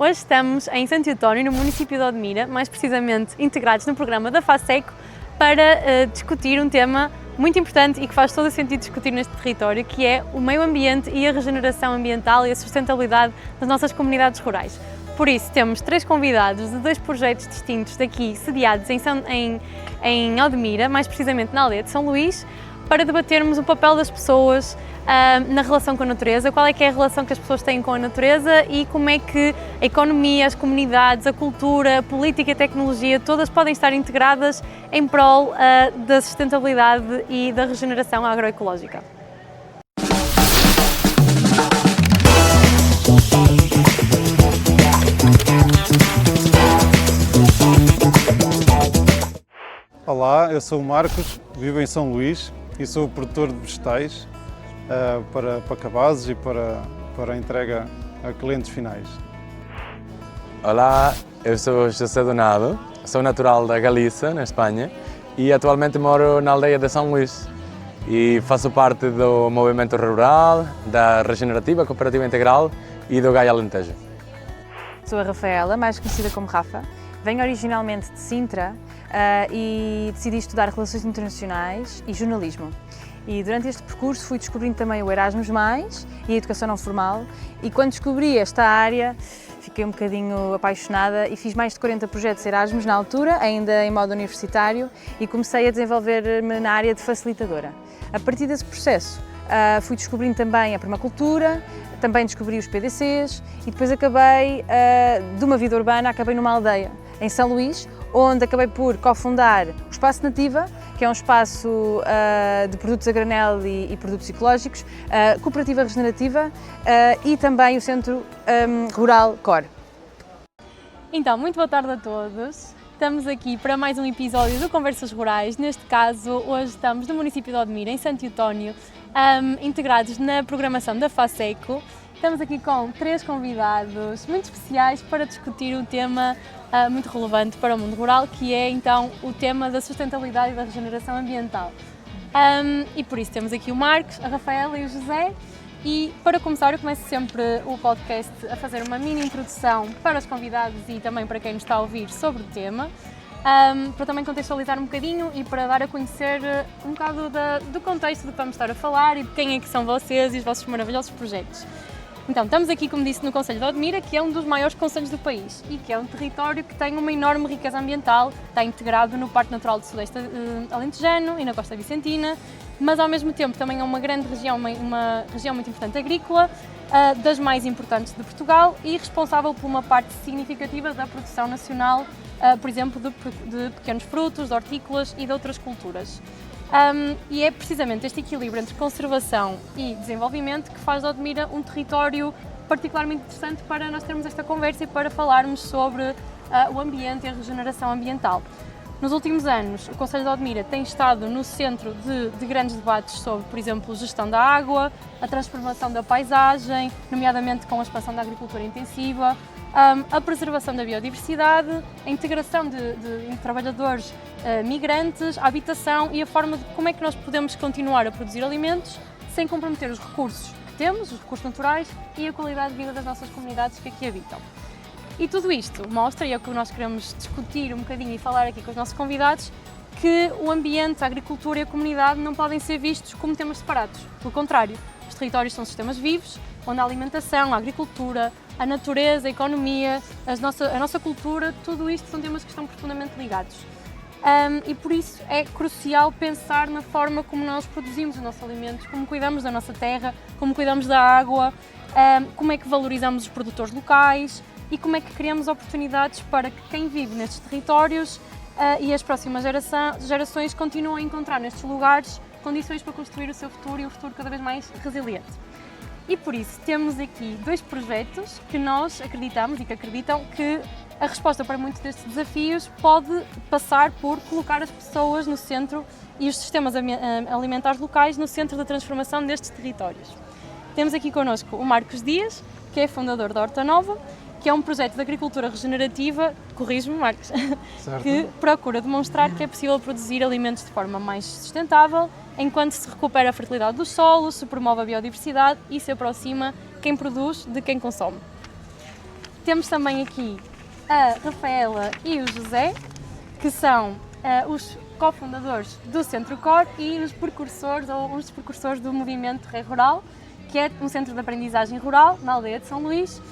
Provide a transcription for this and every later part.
Hoje estamos em Santo António, no município de Odmira, mais precisamente integrados no programa da FASECO, para discutir um tema muito importante e que faz todo o sentido discutir neste território, que é o meio ambiente e a regeneração ambiental e a sustentabilidade das nossas comunidades rurais. Por isso, temos 3 convidados de 2 projetos distintos daqui, sediados em Odmira, mais precisamente na aldeia de São Luís, para debatermos o papel das pessoas na relação com a natureza, qual é que é a relação que as pessoas têm com a natureza e como é que a economia, as comunidades, a cultura, a política e a tecnologia, todas podem estar integradas em prol da sustentabilidade e da regeneração agroecológica. Olá, eu sou o Marcos, vivo em São Luís e sou produtor de vegetais para cabazes e para entrega a clientes finais. Olá, eu sou José Donado, sou natural da Galícia, na Espanha, e atualmente moro na aldeia de São Luís e faço parte do movimento rural, da Regenerativa Cooperativa Integral e do Gaia Alentejo. Sou a Rafaela, mais conhecida como Rafa. Venho originalmente de Sintra e decidi estudar Relações Internacionais e Jornalismo. E durante este percurso fui descobrindo também o Erasmus+, e a Educação Não Formal, e quando descobri esta área fiquei um bocadinho apaixonada e fiz mais de 40 projetos Erasmus na altura, ainda em modo universitário, e comecei a desenvolver-me na área de facilitadora. A partir desse processo fui descobrindo também a permacultura, também descobri os PDCs e depois acabei de uma vida urbana, acabei numa aldeia em São Luís, onde acabei por cofundar o Espaço Nativa, que é um espaço de produtos a granel e produtos ecológicos, cooperativa regenerativa e também o Centro Rural COR. Então, muito boa tarde a todos. Estamos aqui para mais um episódio do Conversas Rurais. Neste caso, hoje estamos no município de Odmira, em Santo António, integrados na programação da FASECO. Estamos aqui com 3 convidados muito especiais para discutir um tema muito relevante para o mundo rural, que é então o tema da sustentabilidade e da regeneração ambiental. E por isso temos aqui o Marcos, a Rafaela e o José. E para começar, eu começo sempre o podcast a fazer uma mini introdução para os convidados e também para quem nos está a ouvir sobre o tema, para também contextualizar um bocadinho e para dar a conhecer um bocado do contexto do que vamos estar a falar e de quem é que são vocês e os vossos maravilhosos projetos. Então, estamos aqui, como disse, no Concelho de Odmira, que é um dos maiores concelhos do país e que é um território que tem uma enorme riqueza ambiental, está integrado no Parque Natural do Sudeste Alentejano e na Costa Vicentina, mas ao mesmo tempo também é uma grande região, uma região muito importante agrícola, das mais importantes de Portugal e responsável por uma parte significativa da produção nacional, por exemplo, de pequenos frutos, de hortícolas e de outras culturas. E é precisamente este equilíbrio entre conservação e desenvolvimento que faz de Odmira um território particularmente interessante para nós termos esta conversa e para falarmos sobre o ambiente e a regeneração ambiental. Nos últimos anos, o Concelho de Odmira tem estado no centro de grandes debates sobre, por exemplo, gestão da água, a transformação da paisagem, nomeadamente com a expansão da agricultura intensiva, a preservação da biodiversidade, a integração de trabalhadores migrantes, a habitação e a forma de como é que nós podemos continuar a produzir alimentos sem comprometer os recursos que temos, os recursos naturais e a qualidade de vida das nossas comunidades que aqui habitam. E tudo isto mostra, e é o que nós queremos discutir um bocadinho e falar aqui com os nossos convidados, que o ambiente, a agricultura e a comunidade não podem ser vistos como temas separados. Pelo contrário, os territórios são sistemas vivos, onde a alimentação, a agricultura, a natureza, a economia, a nossa cultura, tudo isto são temas que estão profundamente ligados. E por isso é crucial pensar na forma como nós produzimos os nossos alimentos, como cuidamos da nossa terra, como cuidamos da água, como é que valorizamos os produtores locais e como é que criamos oportunidades para que quem vive nestes territórios e as próximas gerações continuem a encontrar nestes lugares condições para construir o seu futuro e um futuro cada vez mais resiliente. E por isso temos aqui 2 projetos que nós acreditamos e que acreditam que a resposta para muitos destes desafios pode passar por colocar as pessoas no centro e os sistemas alimentares locais no centro da transformação destes territórios. Temos aqui connosco o Marcos Dias, que é fundador da Horta Nova, que é um projeto de agricultura regenerativa, corrijo-me, Marcos, que procura demonstrar que é possível produzir alimentos de forma mais sustentável, enquanto se recupera a fertilidade do solo, se promove a biodiversidade e se aproxima quem produz de quem consome. temos também aqui a Rafaela e o José, que são os cofundadores do Centro Core e os precursores ou os precursores do movimento Rei Rural, que é um centro de aprendizagem rural na aldeia de São Luís,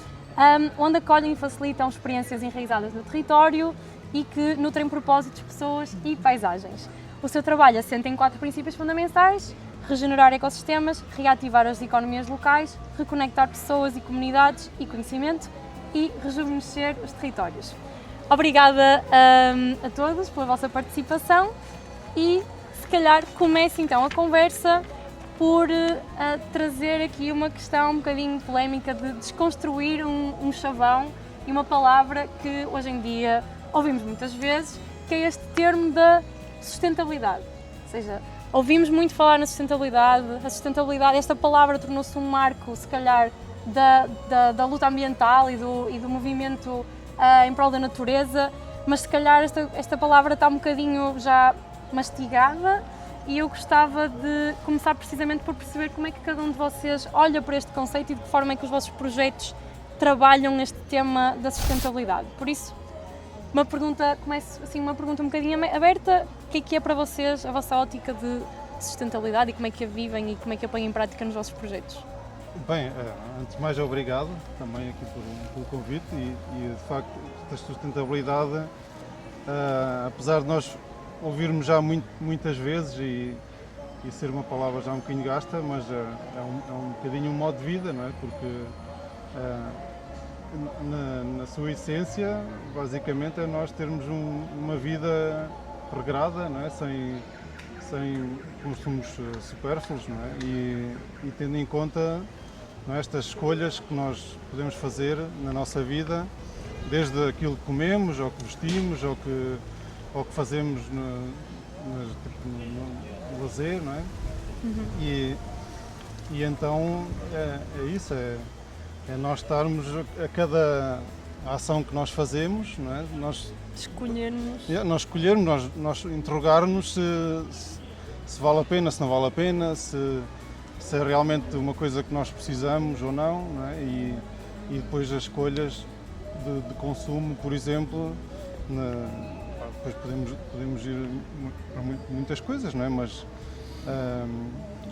onde acolhem e facilitam experiências enraizadas no território e que nutrem propósitos, pessoas e paisagens. O seu trabalho assenta em 4 princípios fundamentais: regenerar ecossistemas, reativar as economias locais, reconectar pessoas e comunidades e conhecimento e rejuvenescer os territórios. Obrigada a todos pela vossa participação e, se calhar, comece então a conversa por trazer aqui uma questão um bocadinho polémica de desconstruir um chavão e uma palavra que hoje em dia ouvimos muitas vezes, que é este termo da sustentabilidade. Ou seja, ouvimos muito falar na sustentabilidade, a sustentabilidade, esta palavra tornou-se um marco, se calhar, da luta ambiental e do movimento em prol da natureza, mas se calhar esta palavra está um bocadinho já mastigada e eu gostava de começar precisamente por perceber como é que cada um de vocês olha para este conceito e de que forma é que os vossos projetos trabalham este tema da sustentabilidade. Por isso, começo assim uma pergunta um bocadinho aberta: o que é para vocês a vossa ótica de sustentabilidade e como é que a vivem e como é que a põem em prática nos vossos projetos? Bem, antes de mais, obrigado também aqui pelo convite e de facto esta sustentabilidade, apesar de nós ouvirmos já muitas vezes e ser uma palavra já um bocadinho gasta, mas é um bocadinho um modo de vida, não é? Porque na sua essência, basicamente, é nós termos uma vida regrada, não é? Sem consumos supérfluos, não é? E tendo em conta, não é, estas escolhas que nós podemos fazer na nossa vida, desde aquilo que comemos, ao que vestimos, ao que fazemos no lazer, não é? Uhum. E então é isso, é nós estarmos a cada ação que nós fazemos, não é? Nós escolhermos, nós interrogar-nos se vale a pena, se não vale a pena, se é realmente uma coisa que nós precisamos ou não, é? E depois as escolhas de consumo, por exemplo, depois podemos ir para muitas coisas, não é? Mas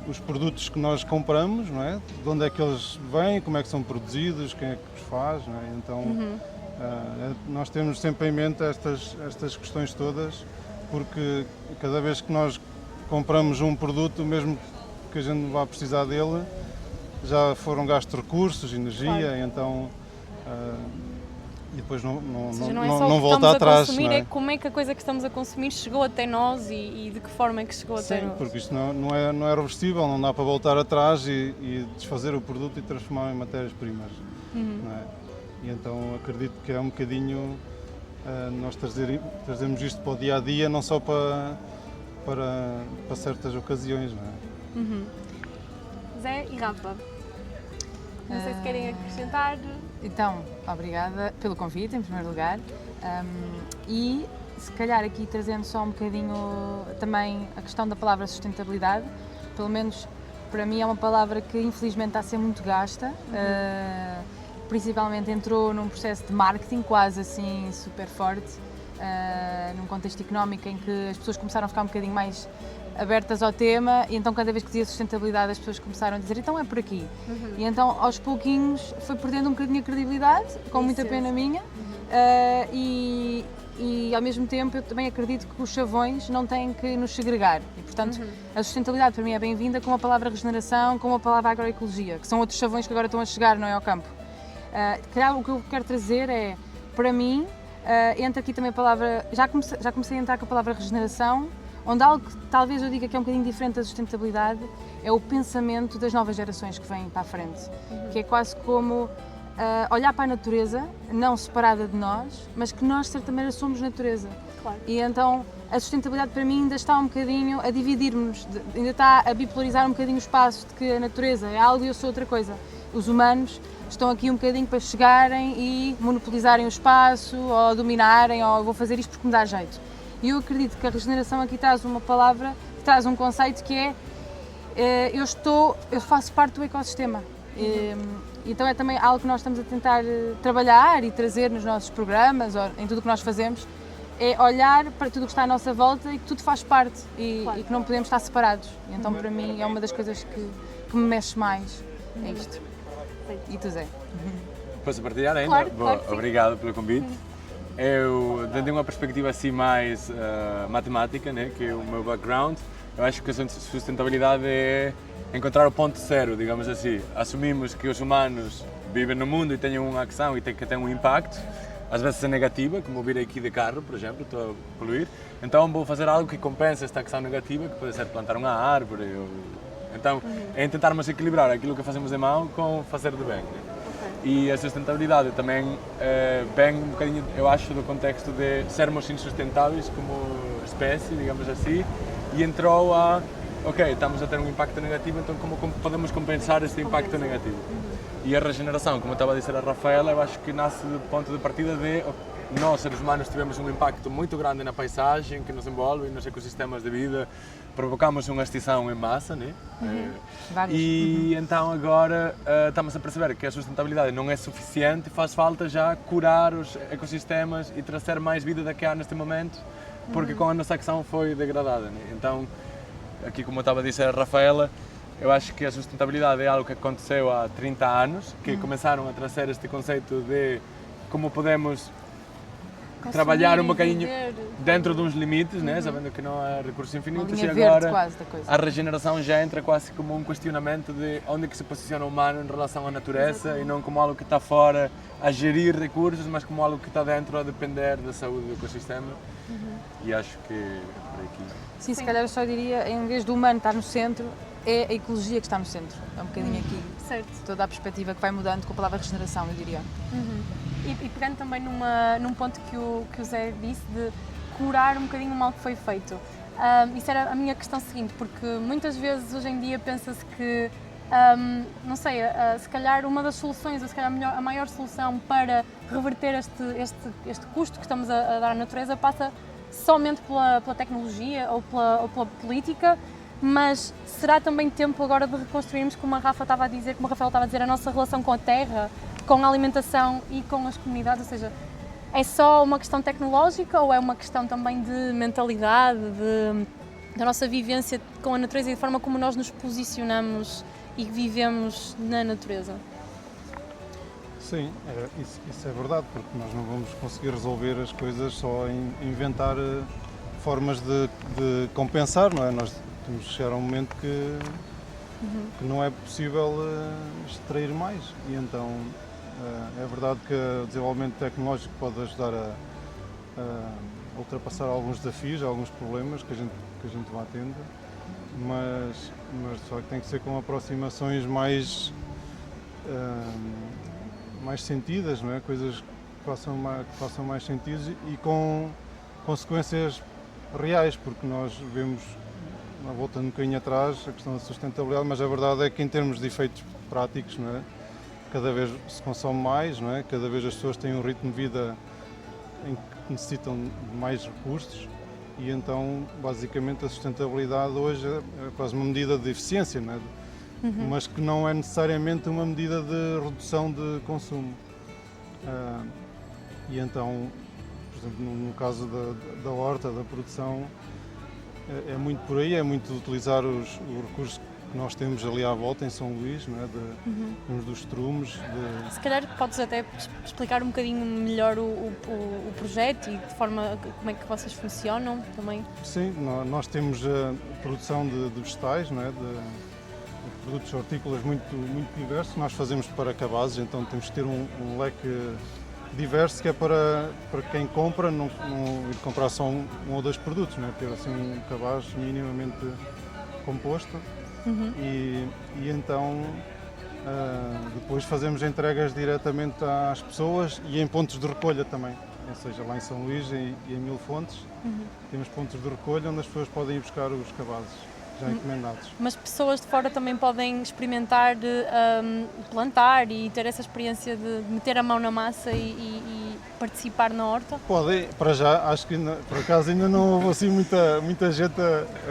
os produtos que nós compramos, não é? De onde é que eles vêm, como é que são produzidos, quem é que os faz, não é? Então nós temos sempre em mente estas questões todas, porque cada vez que nós compramos um produto, mesmo que a gente não vá precisar dele, já foram gastos recursos, energia, claro. Então e depois não volta atrás. Consumir, não é? É como é que a coisa que estamos a consumir chegou até nós e de que forma é que chegou até nós. Sim, porque isto não é reversível, não dá para voltar atrás e desfazer o produto e transformar em matérias-primas. Não é? E então acredito que é um bocadinho nós trazemos isto para o dia-a-dia, não só para certas ocasiões, não é? Zé e Rafa, não sei se querem acrescentar. Então, obrigada pelo convite, em primeiro lugar, e se calhar aqui trazendo só um bocadinho também a questão da palavra sustentabilidade, pelo menos para mim é uma palavra que infelizmente está a ser muito gasta, principalmente entrou num processo de marketing quase assim super forte, num contexto económico em que as pessoas começaram a ficar um bocadinho mais abertas ao tema e então cada vez que dizia sustentabilidade as pessoas começaram a dizer então é por aqui. E então aos pouquinhos foi perdendo um bocadinho a credibilidade, com muita pena minha, e ao mesmo tempo eu também acredito que os chavões não têm que nos segregar e portanto a sustentabilidade para mim é bem-vinda com a palavra regeneração, com a palavra agroecologia, que são outros chavões que agora estão a chegar, não é, ao campo. Claro, o que eu quero trazer é, para mim, entra aqui também a palavra, já comecei a entrar com a palavra regeneração, onde algo que talvez eu diga que é um bocadinho diferente da sustentabilidade é o pensamento das novas gerações que vêm para a frente, que é quase como olhar para a natureza, não separada de nós, mas que nós de certa maneira somos natureza. Claro. E então a sustentabilidade para mim ainda está um bocadinho a dividir-nos, ainda está a bipolarizar um bocadinho o espaço de que a natureza é algo e eu sou outra coisa. Os humanos estão aqui um bocadinho para chegarem e monopolizarem o espaço ou dominarem ou vou fazer isto porque me dá jeito. E eu acredito que a regeneração aqui traz uma palavra, traz um conceito que é eu faço parte do ecossistema. Então é também algo que nós estamos a tentar trabalhar e trazer nos nossos programas, ou em tudo o que nós fazemos, é olhar para tudo o que está à nossa volta e que tudo faz parte e que não podemos estar separados. E então para mim é uma das coisas que me mexe mais, é isto. E tu, Zé? Posso partilhar ainda? Claro, Bom, claro que sim. obrigado pelo convite. Eu, dando uma perspectiva assim mais matemática, né, que é o meu background, eu acho que a sustentabilidade é encontrar o ponto zero, digamos assim. Assumimos que os humanos vivem no mundo e têm uma ação e têm que ter um impacto, às vezes é negativa, como vir aqui de carro, por exemplo, estou a poluir, então vou fazer algo que compensa esta ação negativa, que pode ser plantar uma árvore. Então, é tentarmos equilibrar aquilo que fazemos de mal com fazer de bem. Né? E a sustentabilidade também vem um bocadinho, eu acho, do contexto de sermos insustentáveis como espécie, digamos assim, e entrou a, ok, estamos a ter um impacto negativo, então como podemos compensar este impacto negativo? E a regeneração, como estava a dizer a Rafaela, eu acho que nasce do ponto de partida de nós, seres humanos, tivemos um impacto muito grande na paisagem que nos envolve, nos ecossistemas de vida, provocamos uma extinção em massa, né? E então agora estamos a perceber que a sustentabilidade não é suficiente e faz falta já curar os ecossistemas e trazer mais vida da que há neste momento, porque com a nossa ação foi degradada. Né? Então, aqui como estava a dizer a Rafaela, eu acho que a sustentabilidade é algo que aconteceu há 30 anos, que começaram a trazer este conceito de como podemos trabalhar um bocadinho dentro de uns limites, né? Sabendo que não há recursos infinitos, e agora a regeneração já entra quase como um questionamento de onde é que se posiciona o humano em relação à natureza e não como algo que está fora a gerir recursos, mas como algo que está dentro a depender da saúde do ecossistema. E acho que é por aqui. Sim, se calhar eu só diria, em vez do humano estar no centro, é a ecologia que está no centro. É um bocadinho aqui toda a perspectiva que vai mudando com a palavra regeneração, eu diria. E pegando também num ponto que o Zé disse de curar um bocadinho o mal que foi feito. Isso era a minha questão seguinte, porque muitas vezes hoje em dia pensa-se que, não sei, se calhar uma das soluções, ou se calhar a maior solução para reverter este custo que estamos a dar à natureza passa somente pela tecnologia ou pela política, mas será também tempo agora de reconstruirmos, como a Rafa estava a dizer, como a Rafael estava a dizer, a nossa relação com a terra, com a alimentação e com as comunidades, ou seja, é só uma questão tecnológica ou é uma questão também de mentalidade, da nossa vivência com a natureza e de forma como nós nos posicionamos e vivemos na natureza? Sim, isso é verdade, porque nós não vamos conseguir resolver as coisas só em inventar formas de compensar, não é? Nós temos que chegar a um momento que não é possível extrair mais e então é verdade que o desenvolvimento tecnológico pode ajudar a ultrapassar alguns desafios, alguns problemas que a gente vai tendo, mas só que tem que ser com aproximações mais sentidas, não é? Coisas que façam mais sentido e com consequências reais, porque nós vemos, voltando um bocadinho atrás, a questão da sustentabilidade, mas a verdade é que em termos de efeitos práticos, não é? Cada vez se consome mais, não é? Cada vez as pessoas têm um ritmo de vida em que necessitam de mais recursos e então, basicamente, a sustentabilidade hoje é quase uma medida de eficiência, não é? Mas que não é necessariamente uma medida de redução de consumo. E então, por exemplo, no caso da horta, da produção, é muito por aí, é muito de utilizar os recursos que nós temos ali à volta em São Luís, não é? Uns dos estrumes. Se calhar podes até explicar um bocadinho melhor o projeto e de forma como é que vocês funcionam também? Sim, nós temos a produção de vegetais, não é? De produtos hortícolas muito diversos. Nós fazemos para cabazes, então temos que ter um leque diverso que é para quem compra não ir comprar só um ou dois produtos, não é? Ter assim um cabaz minimamente composto. E então depois fazemos entregas diretamente às pessoas e em pontos de recolha também, ou seja, lá em São Luís e em Mil Fontes temos pontos de recolha onde as pessoas podem ir buscar os cabazes já encomendados. Mas pessoas de fora também podem experimentar plantar e ter essa experiência de meter a mão na massa e participar na horta? Podem, para já, acho que por acaso ainda não houve assim muita gente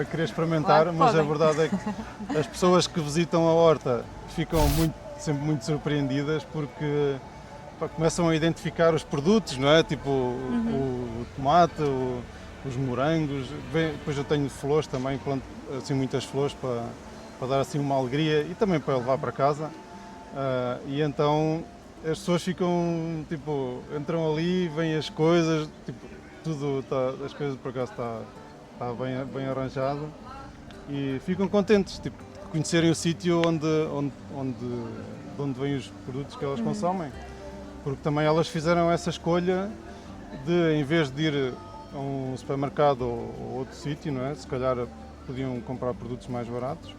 a querer experimentar, mas a verdade é que as pessoas que visitam a horta ficam sempre muito surpreendidas porque pá, começam a identificar os produtos, não é? Tipo o tomate, os morangos, depois eu tenho flores também, planto assim muitas flores para dar assim uma alegria e também para levar para casa. E então as pessoas ficam, tipo, entram ali, veem as coisas, tipo, tudo as coisas por acaso está bem arranjado e ficam contentes, tipo, de conhecerem o sítio de onde vêm os produtos que elas consomem. Porque também elas fizeram essa escolha de, em vez de ir a um supermercado ou outro sítio, não é? Se calhar podiam comprar produtos mais baratos.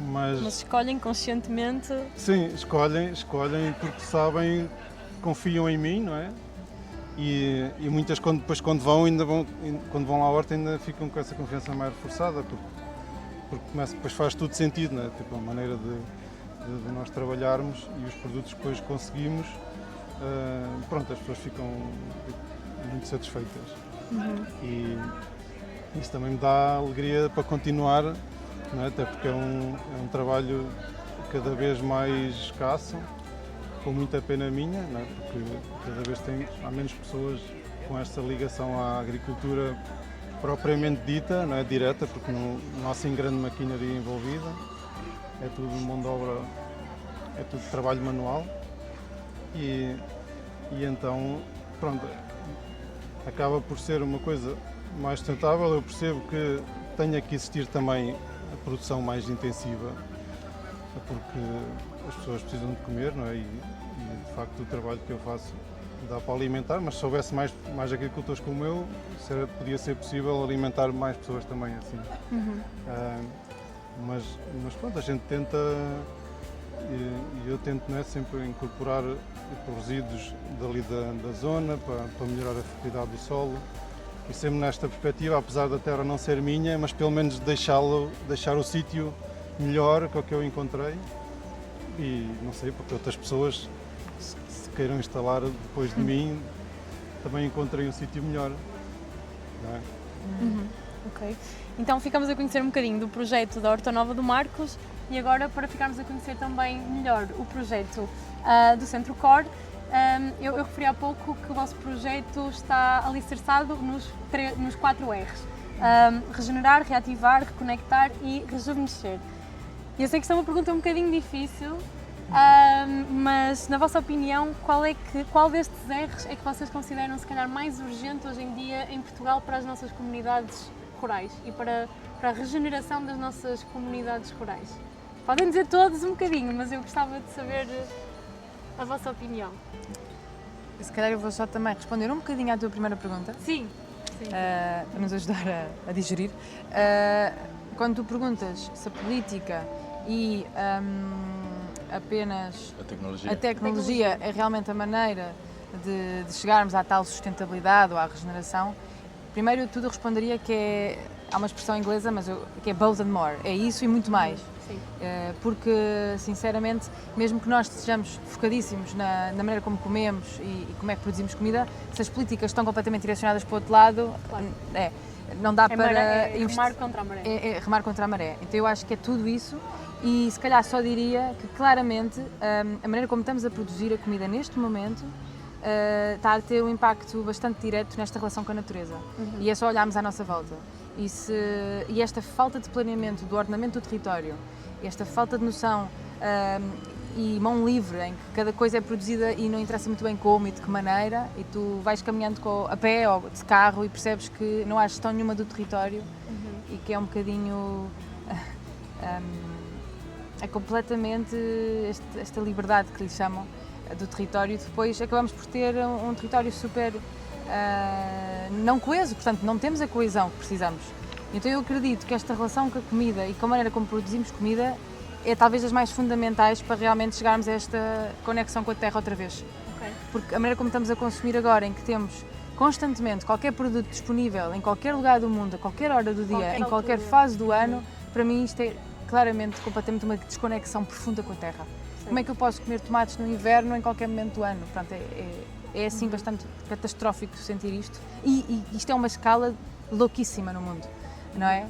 Mas escolhem conscientemente. Sim, escolhem porque sabem, confiam em mim, não é? E muitas depois quando vão lá à horta ainda ficam com essa confiança mais reforçada, porque depois faz tudo sentido, não é? Tipo, a maneira de nós trabalharmos e os produtos que depois conseguimos, pronto, as pessoas ficam muito satisfeitas. E isso também me dá alegria para continuar, não é? Até porque é um trabalho cada vez mais escasso, com muita pena minha, não é? Porque cada vez há menos pessoas com esta ligação à agricultura propriamente dita, não é? Direta, porque não há assim grande maquinaria envolvida, é tudo mão de obra, é tudo trabalho manual e então, pronto, acaba por ser uma coisa mais sustentável. Eu percebo que tenha que existir também a produção mais intensiva, porque as pessoas precisam de comer, não é? E de facto o trabalho que eu faço dá para alimentar, mas se houvesse mais agricultores como eu, podia ser possível alimentar mais pessoas também assim. Mas pronto, a gente tenta, e eu tento, não é, sempre incorporar resíduos dali da zona para melhorar a fertilidade do solo. E sempre nesta perspectiva, apesar da terra não ser minha, mas pelo menos deixar o sítio melhor que o que eu encontrei. E não sei, porque outras pessoas, se queiram instalar depois de mim, também encontrem um sítio melhor. Não é? Ok. Então ficamos a conhecer um bocadinho do projeto da Horta Nova do Marcos e agora para ficarmos a conhecer também melhor o projeto do Centro Core. Eu referi há pouco que o vosso projeto está alicerçado nos 4 R's. Regenerar, reativar, reconectar e rejuvenescer. Eu sei que isto é uma pergunta um bocadinho difícil, mas na vossa opinião, qual destes R's é que vocês consideram se calhar mais urgente hoje em dia em Portugal para as nossas comunidades rurais e para a regeneração das nossas comunidades rurais? Podem dizer todos um bocadinho, mas eu gostava de saber a vossa opinião. Se calhar eu vou só também responder um bocadinho à tua primeira pergunta. Sim. Para nos ajudar a digerir. Quando tu perguntas se a política e apenas a tecnologia é realmente a maneira de chegarmos à tal sustentabilidade ou à regeneração, primeiro de tudo eu responderia que há uma expressão inglesa, mas que é both and more, é isso e muito mais. Sim. Porque, sinceramente, mesmo que nós estejamos focadíssimos na maneira como comemos e como é que produzimos comida, se as políticas estão completamente direcionadas para o outro lado, claro, não dá para remar contra a maré. É remar contra a maré. Então eu acho que é tudo isso e se calhar só diria que claramente a maneira como estamos a produzir a comida neste momento está a ter um impacto bastante direto nesta relação com a natureza. E é só olharmos à nossa volta. E esta falta de planeamento do ordenamento do território, esta falta de noção e mão livre, em que cada coisa é produzida e não interessa muito bem como e de que maneira, e tu vais caminhando a pé ou de carro e percebes que não há gestão nenhuma do território e que é um bocadinho é completamente esta liberdade que lhe chamam do território. Depois acabamos por ter um território super não coeso, portanto não temos a coesão que precisamos. Então eu acredito que esta relação com a comida e com a maneira como produzimos comida é talvez das mais fundamentais para realmente chegarmos a esta conexão com a terra outra vez. Okay. Porque a maneira como estamos a consumir agora, em que temos constantemente qualquer produto disponível em qualquer lugar do mundo, a qualquer hora do dia, em qualquer fase do ano, para mim isto é claramente, completamente uma desconexão profunda com a terra. Sim. Como é que eu posso comer tomates no inverno em qualquer momento do ano? Portanto, é assim bastante catastrófico sentir isto. E isto é uma escala louquíssima no mundo, não é?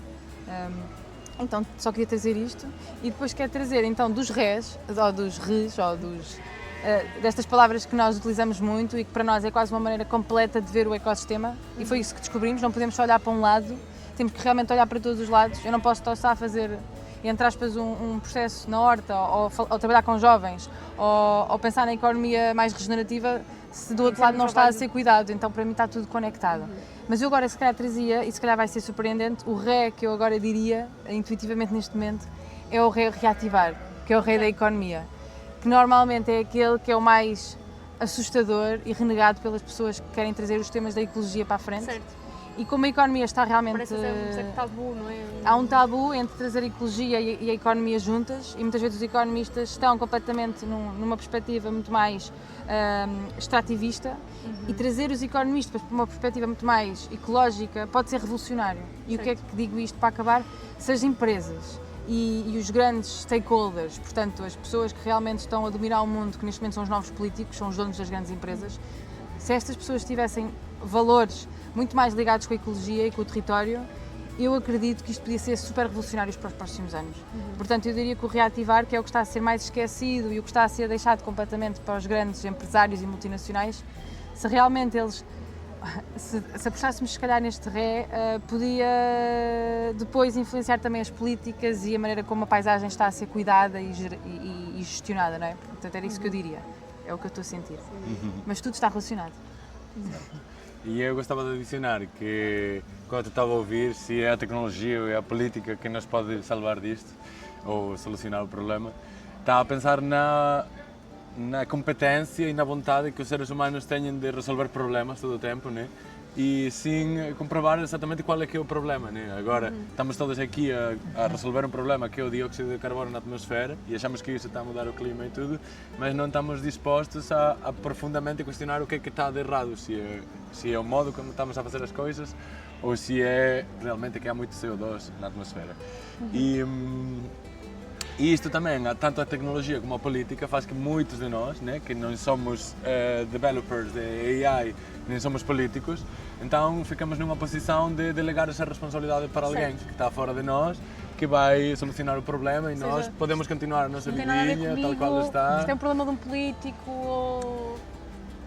Então, só queria trazer isto e depois quero trazer então dos res, ou dos res, ou destas palavras que nós utilizamos muito e que para nós é quase uma maneira completa de ver o ecossistema e foi isso que descobrimos, não podemos só olhar para um lado, temos que realmente olhar para todos os lados. Eu não posso só fazer, entre aspas, um processo na horta ou trabalhar com jovens ou pensar na economia mais regenerativa se do outro lado não está a ser cuidado, então para mim está tudo conectado. Mas eu agora se calhar trazia, e se calhar vai ser surpreendente, o ré que eu agora diria, intuitivamente neste momento, é o ré reativar, que é o ré da economia, que normalmente é aquele que é o mais assustador e renegado pelas pessoas que querem trazer os temas da ecologia para a frente. Certo. E como a economia está realmente... Parece ser um certo tabu, não é? Há um tabu entre trazer a ecologia e a economia juntas e muitas vezes os economistas estão completamente numa perspectiva muito mais extrativista e trazer os economistas para uma perspectiva muito mais ecológica pode ser revolucionário. E o que é que digo isto para acabar? Se as empresas e os grandes stakeholders, portanto as pessoas que realmente estão a dominar o mundo, que neste momento são os novos políticos, são os donos das grandes empresas, se estas pessoas tivessem valores muito mais ligados com a ecologia e com o território, eu acredito que isto podia ser super revolucionário para os próximos anos. Portanto, eu diria que o reativar, que é o que está a ser mais esquecido e o que está a ser deixado completamente para os grandes empresários e multinacionais, se realmente eles, se apostássemos se calhar neste ré, podia depois influenciar também as políticas e a maneira como a paisagem está a ser cuidada e gestionada, não é? Portanto, era isso que eu diria, é o que eu estou a sentir. Mas tudo está relacionado. E eu gostava de adicionar que, quando eu estava a ouvir, se é a tecnologia ou é a política que nos pode salvar disto, ou solucionar o problema, estava a pensar na competência e na vontade que os seres humanos têm de resolver problemas todo o tempo, né? E sem comprovar exatamente qual é que é o problema, né? Agora, estamos todos aqui a resolver um problema que é o dióxido de carbono na atmosfera e achamos que isso está a mudar o clima e tudo, mas não estamos dispostos a profundamente questionar o que é que está de errado, se é o modo como estamos a fazer as coisas ou se é realmente que há muito CO2 na atmosfera. E isto também, tanto a tecnologia como a política, faz que muitos de nós, né, que não somos developers de AI, nem somos políticos, então ficamos numa posição de delegar essa responsabilidade para alguém que está fora de nós, que vai solucionar o problema e nós podemos continuar a nossa vidinha tal qual está. Isto é um problema de um político ou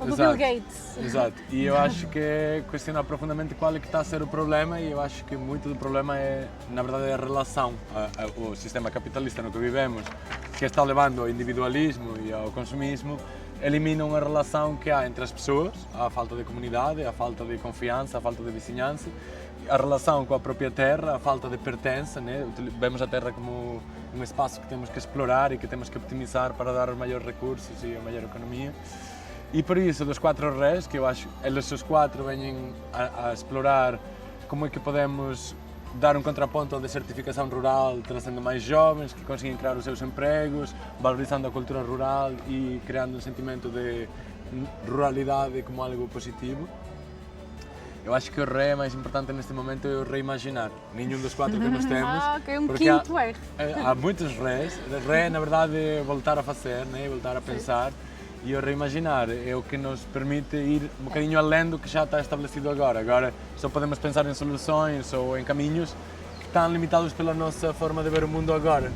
do Bill Gates. Exato, e eu acho que é questionar profundamente qual é que está a ser o problema e eu acho que muito do problema é, na verdade, a relação ao sistema capitalista no que vivemos, que está levando ao individualismo e ao consumismo, eliminam a relação que há entre as pessoas, a falta de comunidade, a falta de confiança, a falta de vizinhança, a relação com a própria terra, a falta de pertença, né? Vemos a terra como um espaço que temos que explorar e que temos que optimizar para dar os maiores recursos e a maior economia. E por isso, dos 4 rés, que eu acho que eles os 4 vêm a explorar como é que podemos dar um contraponto à desertificação rural, trazendo mais jovens que conseguem criar os seus empregos, valorizando a cultura rural e criando um sentimento de ruralidade como algo positivo. Eu acho que o ré mais importante neste momento é o reimaginar. Nenhum dos 4 que nós temos. Ok, um quinto R. Há muitos rés. Ré, na verdade, é voltar a fazer, né? Voltar a pensar. E o reimaginar é o que nos permite ir um bocadinho além do que já está estabelecido agora. Agora só podemos pensar em soluções ou em caminhos que estão limitados pela nossa forma de ver o mundo agora.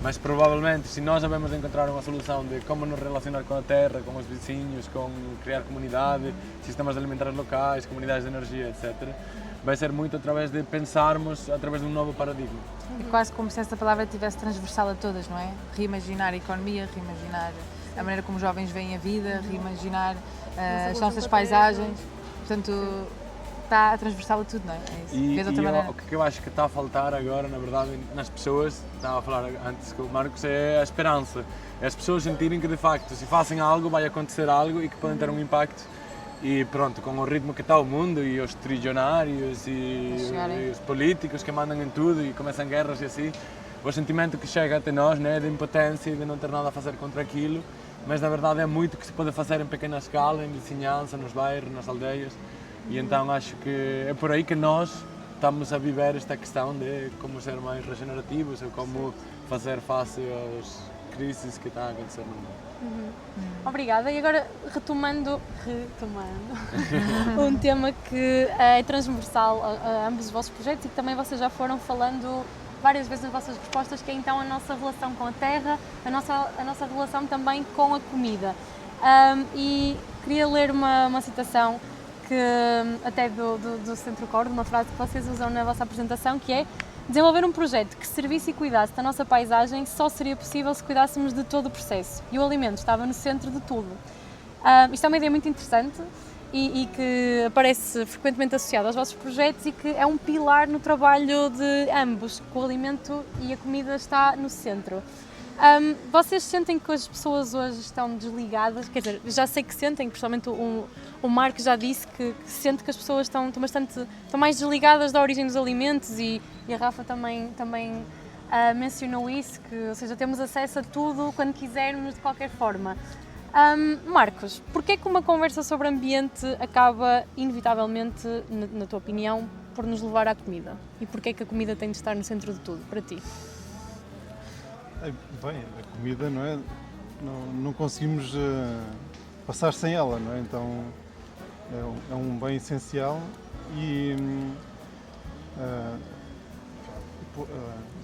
Mas provavelmente, se nós sabemos encontrar uma solução de como nos relacionar com a terra, com os vizinhos, com criar comunidade, sistemas alimentares locais, comunidades de energia, etc., vai ser muito através de pensarmos através de um novo paradigma. É quase como se essa palavra tivesse transversal a todas, não é? Reimaginar a economia, reimaginar a maneira como os jovens veem a vida, reimaginar as nossas paisagens, portanto está transversal a tudo, não é? É isso. E de outra maneira. O que eu acho que está a faltar agora, na verdade, nas pessoas, estava a falar antes com o Marcos, é a esperança. É as pessoas sentirem que de facto, se fazem algo, vai acontecer algo e que podem ter um impacto. E pronto, com o ritmo que está o mundo e os trilionários e os políticos que mandam em tudo e começam guerras e assim, o sentimento que chega até nós, né, de impotência e de não ter nada a fazer contra aquilo, mas na verdade é muito que se pode fazer em pequena escala, em vizinhança, nos bairros, nas aldeias, e então acho que é por aí que nós estamos a viver esta questão de como ser mais regenerativos ou como fazer face às crises que estão a acontecer no mundo. Obrigada. E agora, retomando um tema que é transversal a ambos os vossos projetos e que também vocês já foram falando várias vezes nas vossas respostas, que é então a nossa relação com a terra, a nossa relação também com a comida. E queria ler uma citação que, até do Centro Cor, de uma frase que vocês usam na vossa apresentação, que é: desenvolver um projeto que servisse e cuidasse da nossa paisagem só seria possível se cuidássemos de todo o processo, e o alimento estava no centro de tudo. Isto é uma ideia muito interessante e que aparece frequentemente associada aos vossos projetos e que é um pilar no trabalho de ambos, que o alimento e a comida está no centro. Vocês sentem que as pessoas hoje estão desligadas? Quer dizer, já sei que sentem, principalmente o Marco já disse que sente que as pessoas estão mais desligadas da origem dos alimentos e a Rafa também mencionou isso, que, ou seja, temos acesso a tudo quando quisermos, de qualquer forma. Marcos, porquê que uma conversa sobre ambiente acaba, inevitavelmente, na tua opinião, por nos levar à comida? E porquê que a comida tem de estar no centro de tudo, para ti? Bem, a comida, não é? Não conseguimos passar sem ela, não é? Então é um bem essencial e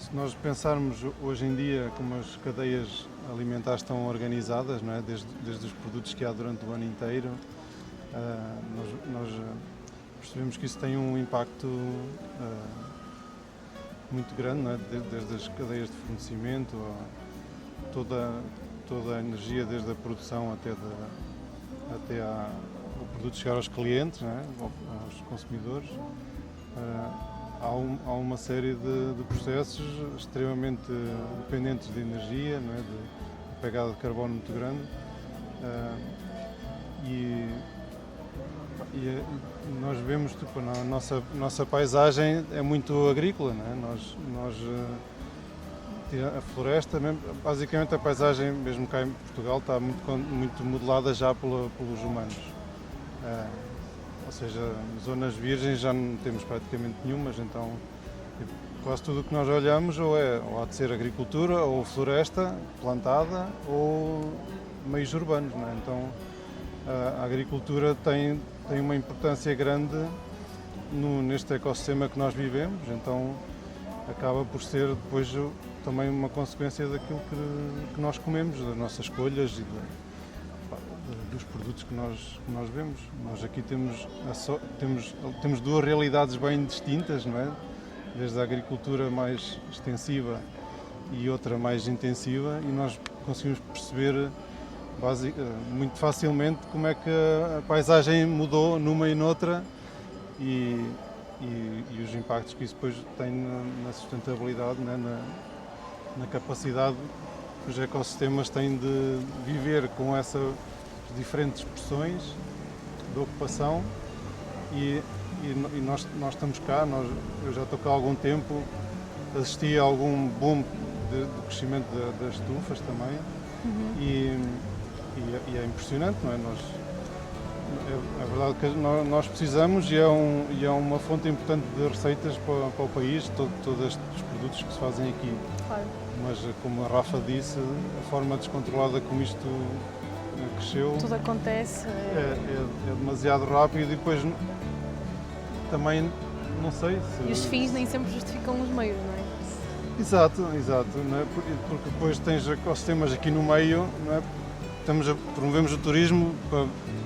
se nós pensarmos hoje em dia como as cadeias alimentares estão organizadas, não é? Desde os produtos que há durante o ano inteiro, nós percebemos que isso tem um impacto muito grande, não é? Desde as cadeias de fornecimento, toda a energia, desde a produção até o produto chegar aos clientes, não é? Aos consumidores. Há uma série de processos extremamente dependentes de energia, não é? De pegada de carbono muito grande, e nós vemos, tipo, na nossa paisagem é muito agrícola, não é? A floresta, basicamente a paisagem, mesmo cá em Portugal, está muito modelada já pelos humanos. Ou seja, zonas virgens já não temos praticamente nenhumas, então quase tudo o que nós olhamos ou há de ser agricultura, ou floresta plantada, ou meios urbanos, não é? Então a agricultura tem uma importância grande neste ecossistema que nós vivemos, então acaba por ser depois também uma consequência daquilo que nós comemos, das nossas escolhas e dos produtos que nós vemos. Nós aqui temos duas realidades bem distintas, não é? Desde a agricultura mais extensiva e outra mais intensiva, e nós conseguimos perceber muito facilmente como é que a paisagem mudou numa e noutra e os impactos que isso depois tem na sustentabilidade, né? Na capacidade que os ecossistemas têm de viver com essas diferentes pressões de ocupação e nós estamos cá, eu já estou cá há algum tempo, assisti a algum boom do crescimento das estufas também. E é impressionante, não é? É verdade que nós precisamos e é uma fonte importante de receitas para o país, todos estes produtos que se fazem aqui. Claro. Mas, como a Rafa disse, a forma descontrolada como isto cresceu... Tudo acontece. É demasiado rápido e depois também, não sei se... E os fins nem sempre justificam os meios, não é? Exato, não é? Porque depois tens ecossistemas aqui no meio, não é? Promovemos o turismo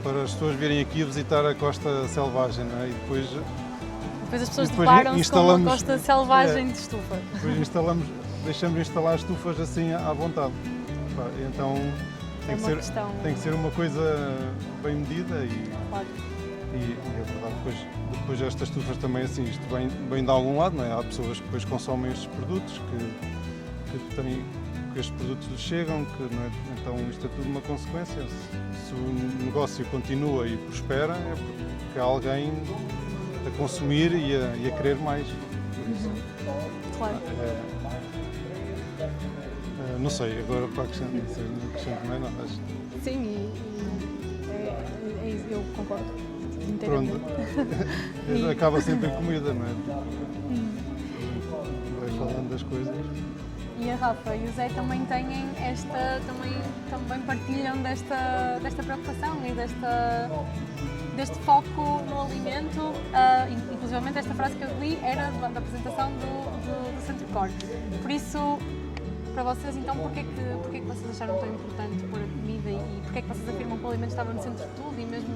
para as pessoas virem aqui visitar a costa selvagem, não é? E depois as pessoas deparam-se com uma costa selvagem de estufa. Depois deixamos de instalar estufas assim à vontade. Então tem que ser uma coisa bem medida Claro. E é verdade, depois estas estufas também assim, isto vem de algum lado, não é? Há pessoas que depois consomem estes produtos, que estes produtos lhes chegam, não é? Então isto é tudo uma consequência. Se o negócio continua e prospera, é porque há alguém a consumir e a querer mais. Claro. Não sei, agora para acrescentar, não acrescento mais nada. Sim, eu concordo. Pronto. Acaba sempre em comida, não é? Vai falando das coisas. E a Rafa e o Zé também têm também partilham desta preocupação e deste foco no alimento, inclusivamente esta frase que eu li era da apresentação do Centro Core. Por isso, para vocês, então, porquê é que vocês acharam tão importante pôr a comida e porquê é que vocês afirmam que o alimento estava no centro de tudo e mesmo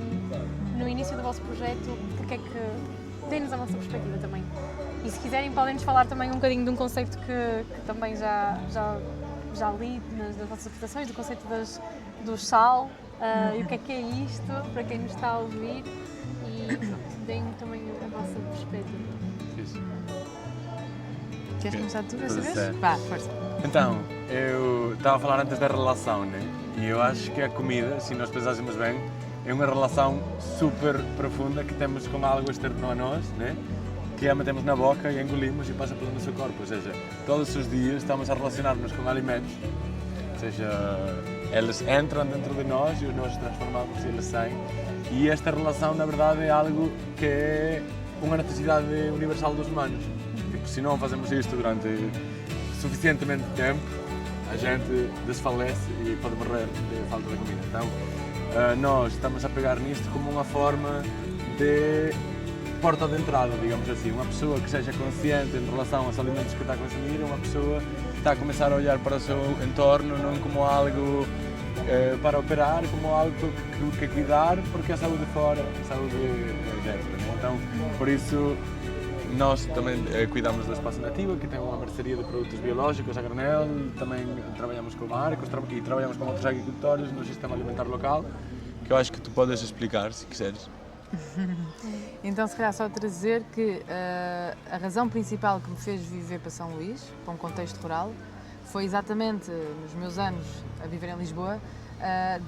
no início do vosso projeto, porquê é que deem-nos a vossa perspectiva também? E se quiserem podem-nos falar também um bocadinho de um conceito que também já li nas vossas apresentações, do conceito do sal, e o que é isto, para quem nos está a ouvir, e deem-me também a vossa perspectiva. Isso. Queres começar tu desta vez? Certo. Vá, força. Então, eu estava a falar antes da relação, né? E eu acho que a comida, se nós pensássemos bem, é uma relação super profunda que temos com algo externo a nós, né? Que a metemos na boca e engolimos e passa pelo nosso corpo. Ou seja, todos os dias estamos a relacionar-nos com alimentos, ou seja, eles entram dentro de nós e nós transformamos e eles saem. E esta relação, na verdade, é algo que é uma necessidade universal dos humanos. Tipo, se não fazemos isto durante suficientemente tempo, a gente desfalece e pode morrer de falta de comida. Então, nós estamos a pegar nisto como uma forma de porta de entrada, digamos assim. Uma pessoa que seja consciente em relação aos alimentos que está a consumir, uma pessoa que está a começar a olhar para o seu entorno não como algo para operar, como algo que cuidar, porque a saúde fora, a saúde dentro. Né? Então, por isso, nós também cuidamos do Espaço Nativo, que tem uma mercearia de produtos biológicos a granel, também trabalhamos com marcos e trabalhamos com outros agricultores no sistema alimentar local, que eu acho que tu podes explicar, se quiseres. Então, se calhar só trazer que a razão principal que me fez viver para São Luís, para um contexto rural, foi exatamente nos meus anos a viver em Lisboa,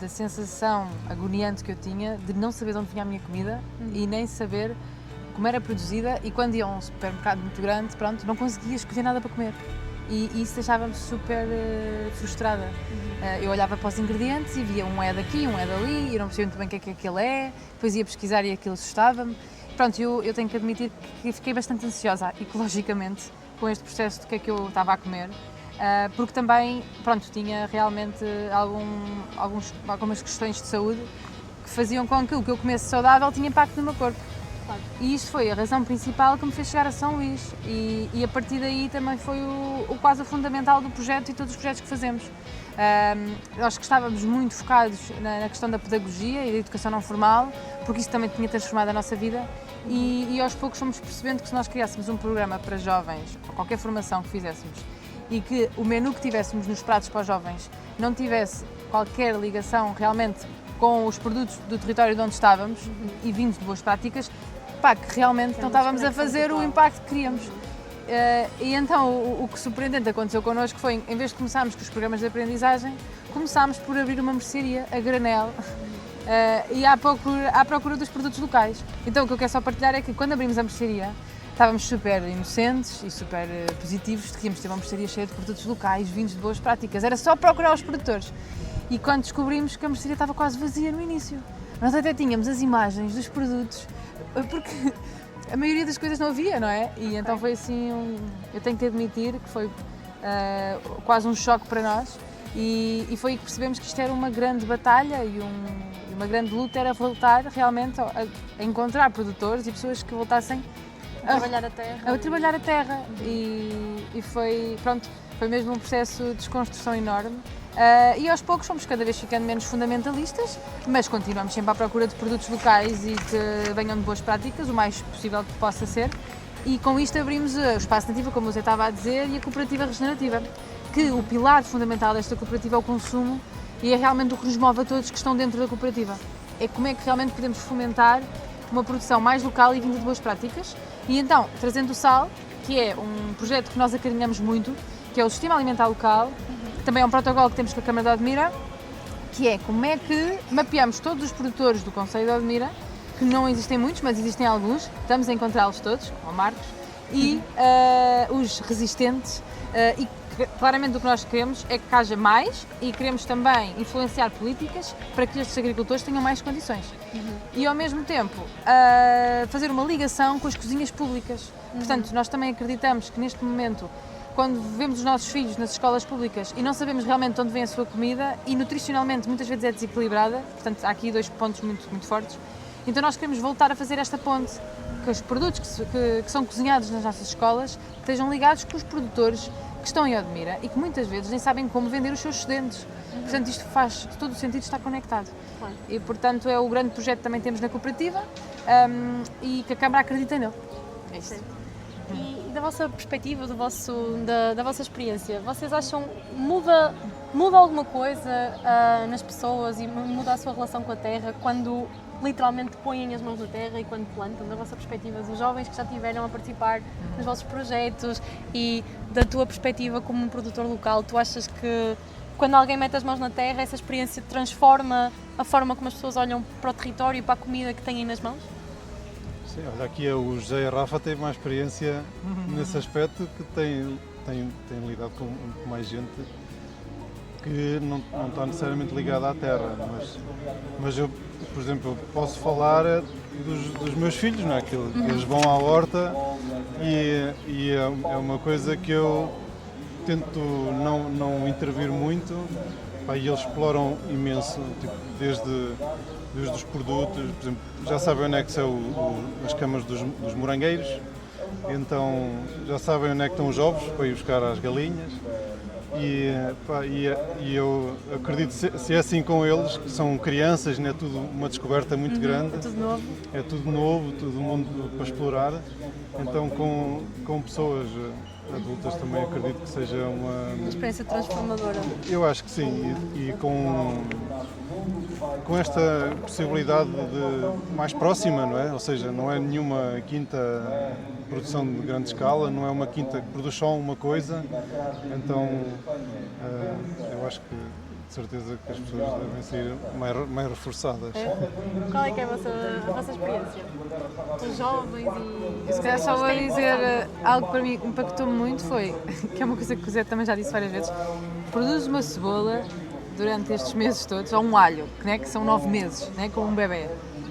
da sensação agoniante que eu tinha de não saber de onde vinha a minha comida e nem saber como era produzida, e quando ia a um supermercado muito grande, pronto, não conseguia escolher nada para comer. E isso deixava-me super frustrada. Eu olhava para os ingredientes e via um é daqui, um é dali, e não percebia muito bem o que é que aquele é, depois ia pesquisar e aquilo assustava-me. Pronto, eu tenho que admitir que fiquei bastante ansiosa, ecologicamente, com este processo do que é que eu estava a comer, porque também, pronto, tinha realmente algumas questões de saúde que faziam com que o que eu comesse saudável tinha impacto no meu corpo. Claro. E isto foi a razão principal que me fez chegar a São Luís e a partir daí também foi quase o fundamental do projeto e todos os projetos que fazemos. Nós que estávamos muito focados na questão da pedagogia e da educação não formal, porque isso também tinha transformado a nossa vida e aos poucos fomos percebendo que se nós criássemos um programa para jovens, ou qualquer formação que fizéssemos, e que o menu que tivéssemos nos pratos para os jovens não tivesse qualquer ligação realmente com os produtos do território de onde estávamos e vindos de boas práticas, que realmente não estávamos a fazer o impacto que queríamos. E então o que surpreendente aconteceu connosco foi, em vez de começarmos com os programas de aprendizagem, começámos por abrir uma mercearia a granel e à procura dos produtos locais. Então o que eu quero só partilhar é que quando abrimos a mercearia estávamos super inocentes e super positivos de que íamos ter uma mercearia cheia de produtos locais, vindos de boas práticas. Era só procurar os produtores. E quando descobrimos que a mercearia estava quase vazia no início, nós até tínhamos as imagens dos produtos, porque a maioria das coisas não havia, não é? E então foi assim, eu tenho que admitir que foi quase um choque para nós e foi aí que percebemos que isto era uma grande batalha e uma grande luta, era voltar realmente a encontrar produtores e pessoas que voltassem a trabalhar a terra. A trabalhar a terra e foi, pronto, foi mesmo um processo de desconstrução enorme. E aos poucos fomos cada vez ficando menos fundamentalistas, mas continuamos sempre à procura de produtos locais e que venham de boas práticas, o mais possível que possa ser. E com isto abrimos o Espaço Nativo, como você estava a dizer, e a Cooperativa Regenerativa, que o pilar fundamental desta cooperativa é o consumo e é realmente o que nos move a todos que estão dentro da cooperativa. É como é que realmente podemos fomentar uma produção mais local e vinda de boas práticas. E então, trazendo o SAL, que é um projeto que nós acarinhamos muito, que é o Sistema Alimentar Local, também é um protocolo que temos com a Câmara de Odmira, que é como é que mapeamos todos os produtores do Concelho de Odmira, que não existem muitos, mas existem alguns, estamos a encontrá-los todos, como Marcos, e os resistentes, e claramente o que nós queremos é que haja mais e queremos também influenciar políticas para que estes agricultores tenham mais condições. E ao mesmo tempo fazer uma ligação com as cozinhas públicas. Portanto, nós também acreditamos que neste momento, quando vemos os nossos filhos nas escolas públicas e não sabemos realmente de onde vem a sua comida e nutricionalmente muitas vezes é desequilibrada, portanto há aqui dois pontos muito fortes, Então nós queremos voltar a fazer esta ponte, que os produtos que são cozinhados nas nossas escolas que estejam ligados com os produtores que estão em Odmira e que muitas vezes nem sabem como vender os seus excedentes. Portanto, isto faz todo o sentido estar conectado. Claro. E, portanto, é o grande projeto que também temos na cooperativa e que a Câmara acredita nele. É isso. E da vossa perspectiva, da vossa experiência, vocês acham que muda alguma coisa nas pessoas e muda a sua relação com a terra quando literalmente põem as mãos na terra e quando plantam? Da vossa perspectiva, dos jovens que já tiveram a participar nos vossos projetos e da tua perspectiva como um produtor local, tu achas que quando alguém mete as mãos na terra, essa experiência transforma a forma como as pessoas olham para o território e para a comida que têm nas mãos? Sim, olha, aqui o José e a Rafa têm mais experiência nesse aspecto, que têm lidado com mais gente que não está necessariamente ligada à terra, mas eu, por exemplo, posso falar dos meus filhos, não é? Que eles vão à horta e é uma coisa que eu tento não intervir muito, e eles exploram imenso, tipo, desde os produtos, por exemplo, já sabem onde é que são as camas dos morangueiros, então já sabem onde é que estão os ovos para ir buscar às galinhas. E eu acredito, se é assim com eles, que são crianças, é tudo uma descoberta muito grande. É tudo novo, todo mundo para explorar. Então com pessoas adultas também acredito que seja uma experiência transformadora. Eu acho que sim, e com esta possibilidade mais próxima, não é? Ou seja, não é nenhuma quinta produção de grande escala, não é uma quinta que produz só uma coisa, então eu acho que de certeza que as pessoas devem sair mais reforçadas. Qual é que é a vossa experiência? Os jovens e... Se calhar só vou dizer algo que para mim impactou-me muito foi, que é uma coisa que o Zé também já disse várias vezes, produz uma cebola durante estes meses todos, ou um alho, que são 9 meses, com um bebê,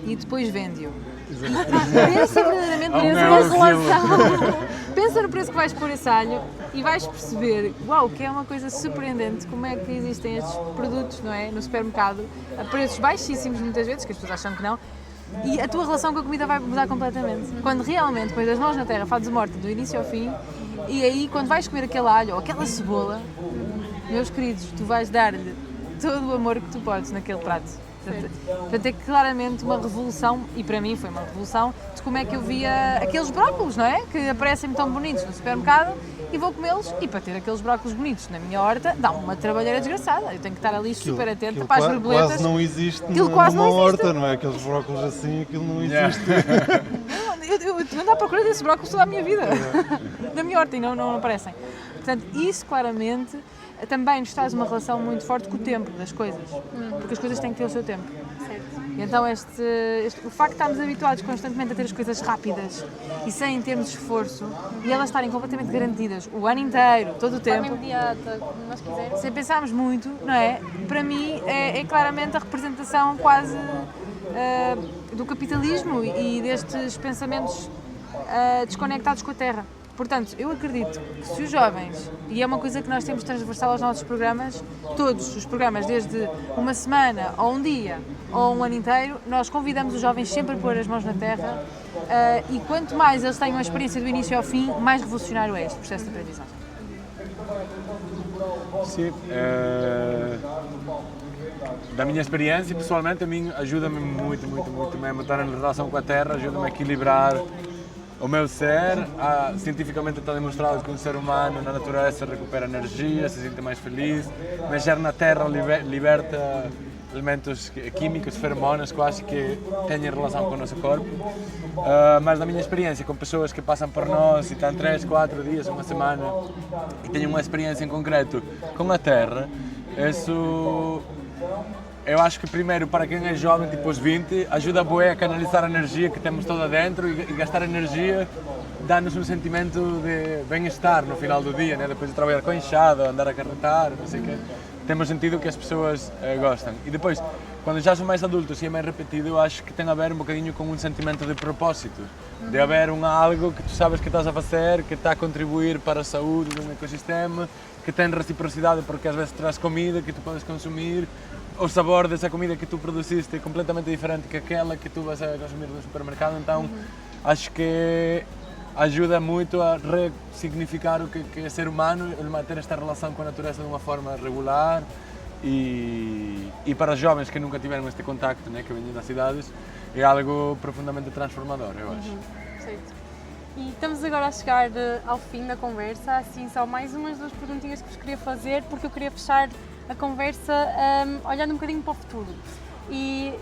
e depois vende-o. Pensa verdadeiramente nessa relação. Pensa no preço que vais pôr esse alho e vais perceber, uau, que é uma coisa surpreendente como é que existem estes produtos, não é? No supermercado, a preços baixíssimos muitas vezes, que as pessoas acham que não, e a tua relação com a comida vai mudar completamente. Quando realmente pões as mãos na terra, fazes a morte do início ao fim, e aí quando vais comer aquele alho ou aquela cebola, meus queridos, tu vais dar-lhe todo o amor que tu podes naquele prato. Portanto, é claramente uma revolução, e para mim foi uma revolução, de como é que eu via aqueles brócolos, não é? Que aparecem tão bonitos no supermercado e vou comê-los, e para ter aqueles brócolos bonitos na minha horta, dá uma trabalheira desgraçada. Eu tenho que estar ali super atenta para as borboletas. Quase não existe numa horta, não é? Aqueles brócolos assim, aquilo não existe. Eu ando à procura desses brócolos toda a minha vida, na minha horta, e não aparecem. Portanto, isso claramente também nos traz uma relação muito forte com o tempo das coisas, porque as coisas têm que ter o seu tempo. Certo. E então o facto de estarmos habituados constantemente a ter as coisas rápidas e sem termos esforço, e elas estarem completamente garantidas o ano inteiro, todo o tempo, imediata, como nós quisermos. sem pensarmos muito, não é? Para mim é claramente a representação quase do capitalismo e destes pensamentos desconectados com a terra. Portanto, eu acredito que se os jovens, e é uma coisa que nós temos transversal aos nossos programas, todos os programas, desde uma semana, ou um dia, ou um ano inteiro, nós convidamos os jovens sempre a pôr as mãos na terra e quanto mais eles tenham a experiência do início ao fim, mais revolucionário é este processo de aprendizagem. Sim, da minha experiência, pessoalmente, a mim ajuda-me muito a manter a relação com a terra, ajuda-me a equilibrar o meu ser. Cientificamente está demonstrado que um ser humano na natureza recupera energia, se sente mais feliz. Mexer na terra liberta elementos químicos, feromonas, quase que têm relação com o nosso corpo. Mas da minha experiência com pessoas que passam por nós e estão 3, 4 dias, uma semana e têm uma experiência em concreto com a terra, isso... Eu acho que primeiro, para quem é jovem, tipo os 20, ajuda a canalizar a energia que temos toda dentro e gastar energia dá-nos um sentimento de bem-estar no final do dia, né? Depois de trabalhar com a enxada, andar a carretar, não sei o quê. Temos sentido que as pessoas gostam. E depois, quando já são mais adultos e é mais repetido, eu acho que tem a ver um bocadinho com um sentimento de propósito, de haver algo que tu sabes que estás a fazer, que está a contribuir para a saúde de um ecossistema, que tem reciprocidade porque às vezes traz comida que tu podes consumir, o sabor dessa comida que tu produziste é completamente diferente que aquela que tu vas a consumir no supermercado, então acho que ajuda muito a ressignificar o que é ser humano, manter esta relação com a natureza de uma forma regular e para os jovens que nunca tiveram este contacto, né, que vêm das cidades, é algo profundamente transformador, eu acho. Certo. E estamos agora a chegar ao fim da conversa, assim, só mais umas duas perguntinhas que vos queria fazer, porque eu queria fechar a conversa olhando um bocadinho para o futuro. E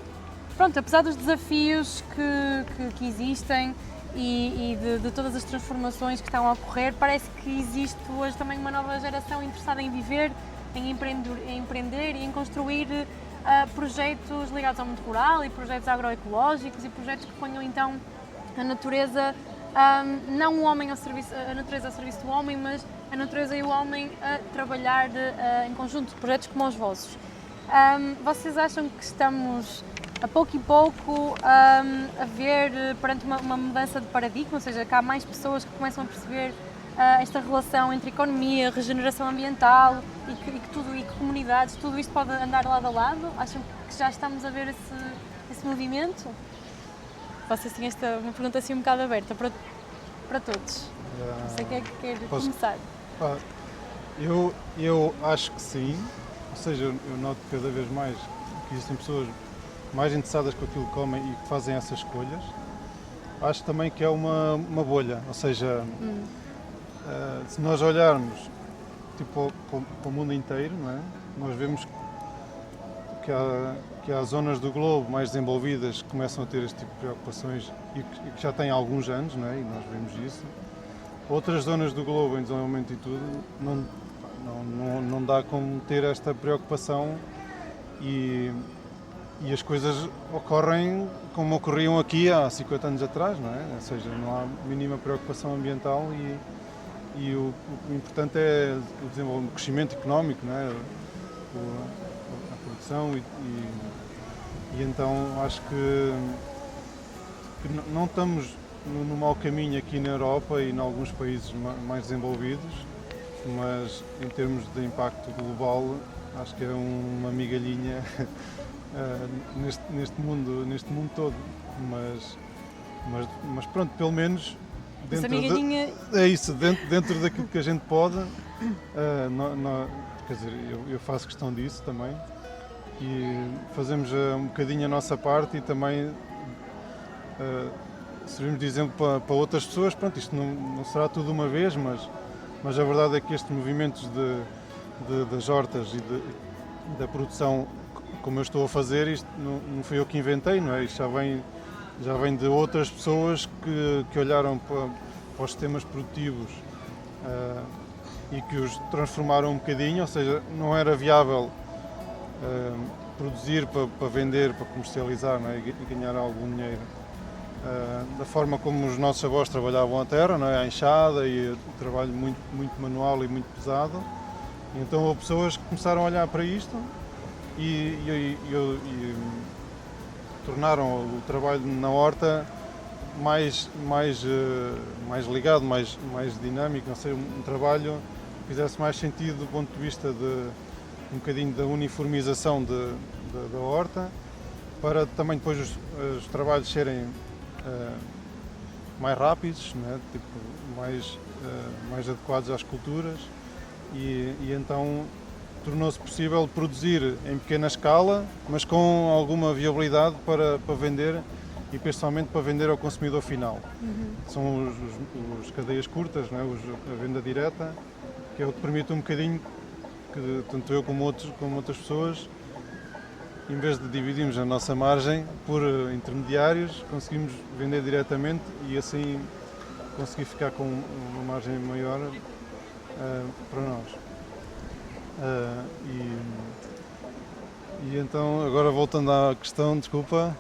pronto, apesar dos desafios que existem e de todas as transformações que estão a ocorrer, parece que existe hoje também uma nova geração interessada em viver, em empreender e em construir projetos ligados ao mundo rural e projetos agroecológicos e projetos que ponham então a natureza, não o homem ao serviço, a natureza ao serviço do homem, mas a natureza e o homem a trabalhar em conjunto, projetos como os vossos. Vocês acham que estamos a pouco e pouco a ver perante uma mudança de paradigma, ou seja, que há mais pessoas que começam a perceber esta relação entre economia, regeneração ambiental e que comunidades, tudo isto pode andar lado a lado? Acham que já estamos a ver esse movimento? Vocês têm uma pergunta assim um bocado aberta para todos. Não sei quem é que quer começar. Eu acho que sim, ou seja, eu noto cada vez mais que existem pessoas mais interessadas com aquilo que comem e que fazem essas escolhas. Acho também que é uma bolha, ou seja, se nós olharmos tipo, para o mundo inteiro, não é? Nós vemos que há zonas do globo mais desenvolvidas que começam a ter este tipo de preocupações e que já têm alguns anos, não é? E nós vemos isso. Outras zonas do globo em desenvolvimento e tudo, não dá como ter esta preocupação e as coisas ocorrem como ocorriam aqui há 50 anos atrás, não é? Ou seja, não há mínima preocupação ambiental e o importante é o desenvolvimento, o crescimento económico, não é? A produção e então acho que não estamos no mau caminho aqui na Europa e em alguns países mais desenvolvidos, mas em termos de impacto global acho que é uma migalhinha neste mundo todo, mas pronto, pelo menos dentro dentro daquilo que a gente pode, quer dizer, eu faço questão disso também e fazemos um bocadinho a nossa parte e também servimos de exemplo para outras pessoas. Pronto, isto não será tudo uma vez, mas a verdade é que estes movimentos das hortas e da produção, como eu estou a fazer, isto não fui eu que inventei, não é? Isto já vem de outras pessoas que olharam para os sistemas produtivos e que os transformaram um bocadinho, ou seja, não era viável produzir para vender, para comercializar, não é? E ganhar algum dinheiro. Da forma como os nossos avós trabalhavam a terra, não é? A enxada e o trabalho muito, muito manual e muito pesado. E então houve pessoas que começaram a olhar para isto e tornaram o trabalho na horta mais ligado, mais dinâmico, não sei, um trabalho que fizesse mais sentido do ponto de vista de um bocadinho da uniformização da horta, para também depois os trabalhos serem mais rápidos, né? Tipo, mais adequados às culturas e então tornou-se possível produzir em pequena escala, mas com alguma viabilidade para vender e principalmente para vender ao consumidor final. São os cadeias curtas, né? A venda direta, que é o que permite um bocadinho que tanto eu como outras pessoas, em vez de dividirmos a nossa margem por intermediários, conseguimos vender diretamente e assim conseguir ficar com uma margem maior para nós. E então, agora voltando à questão, desculpa.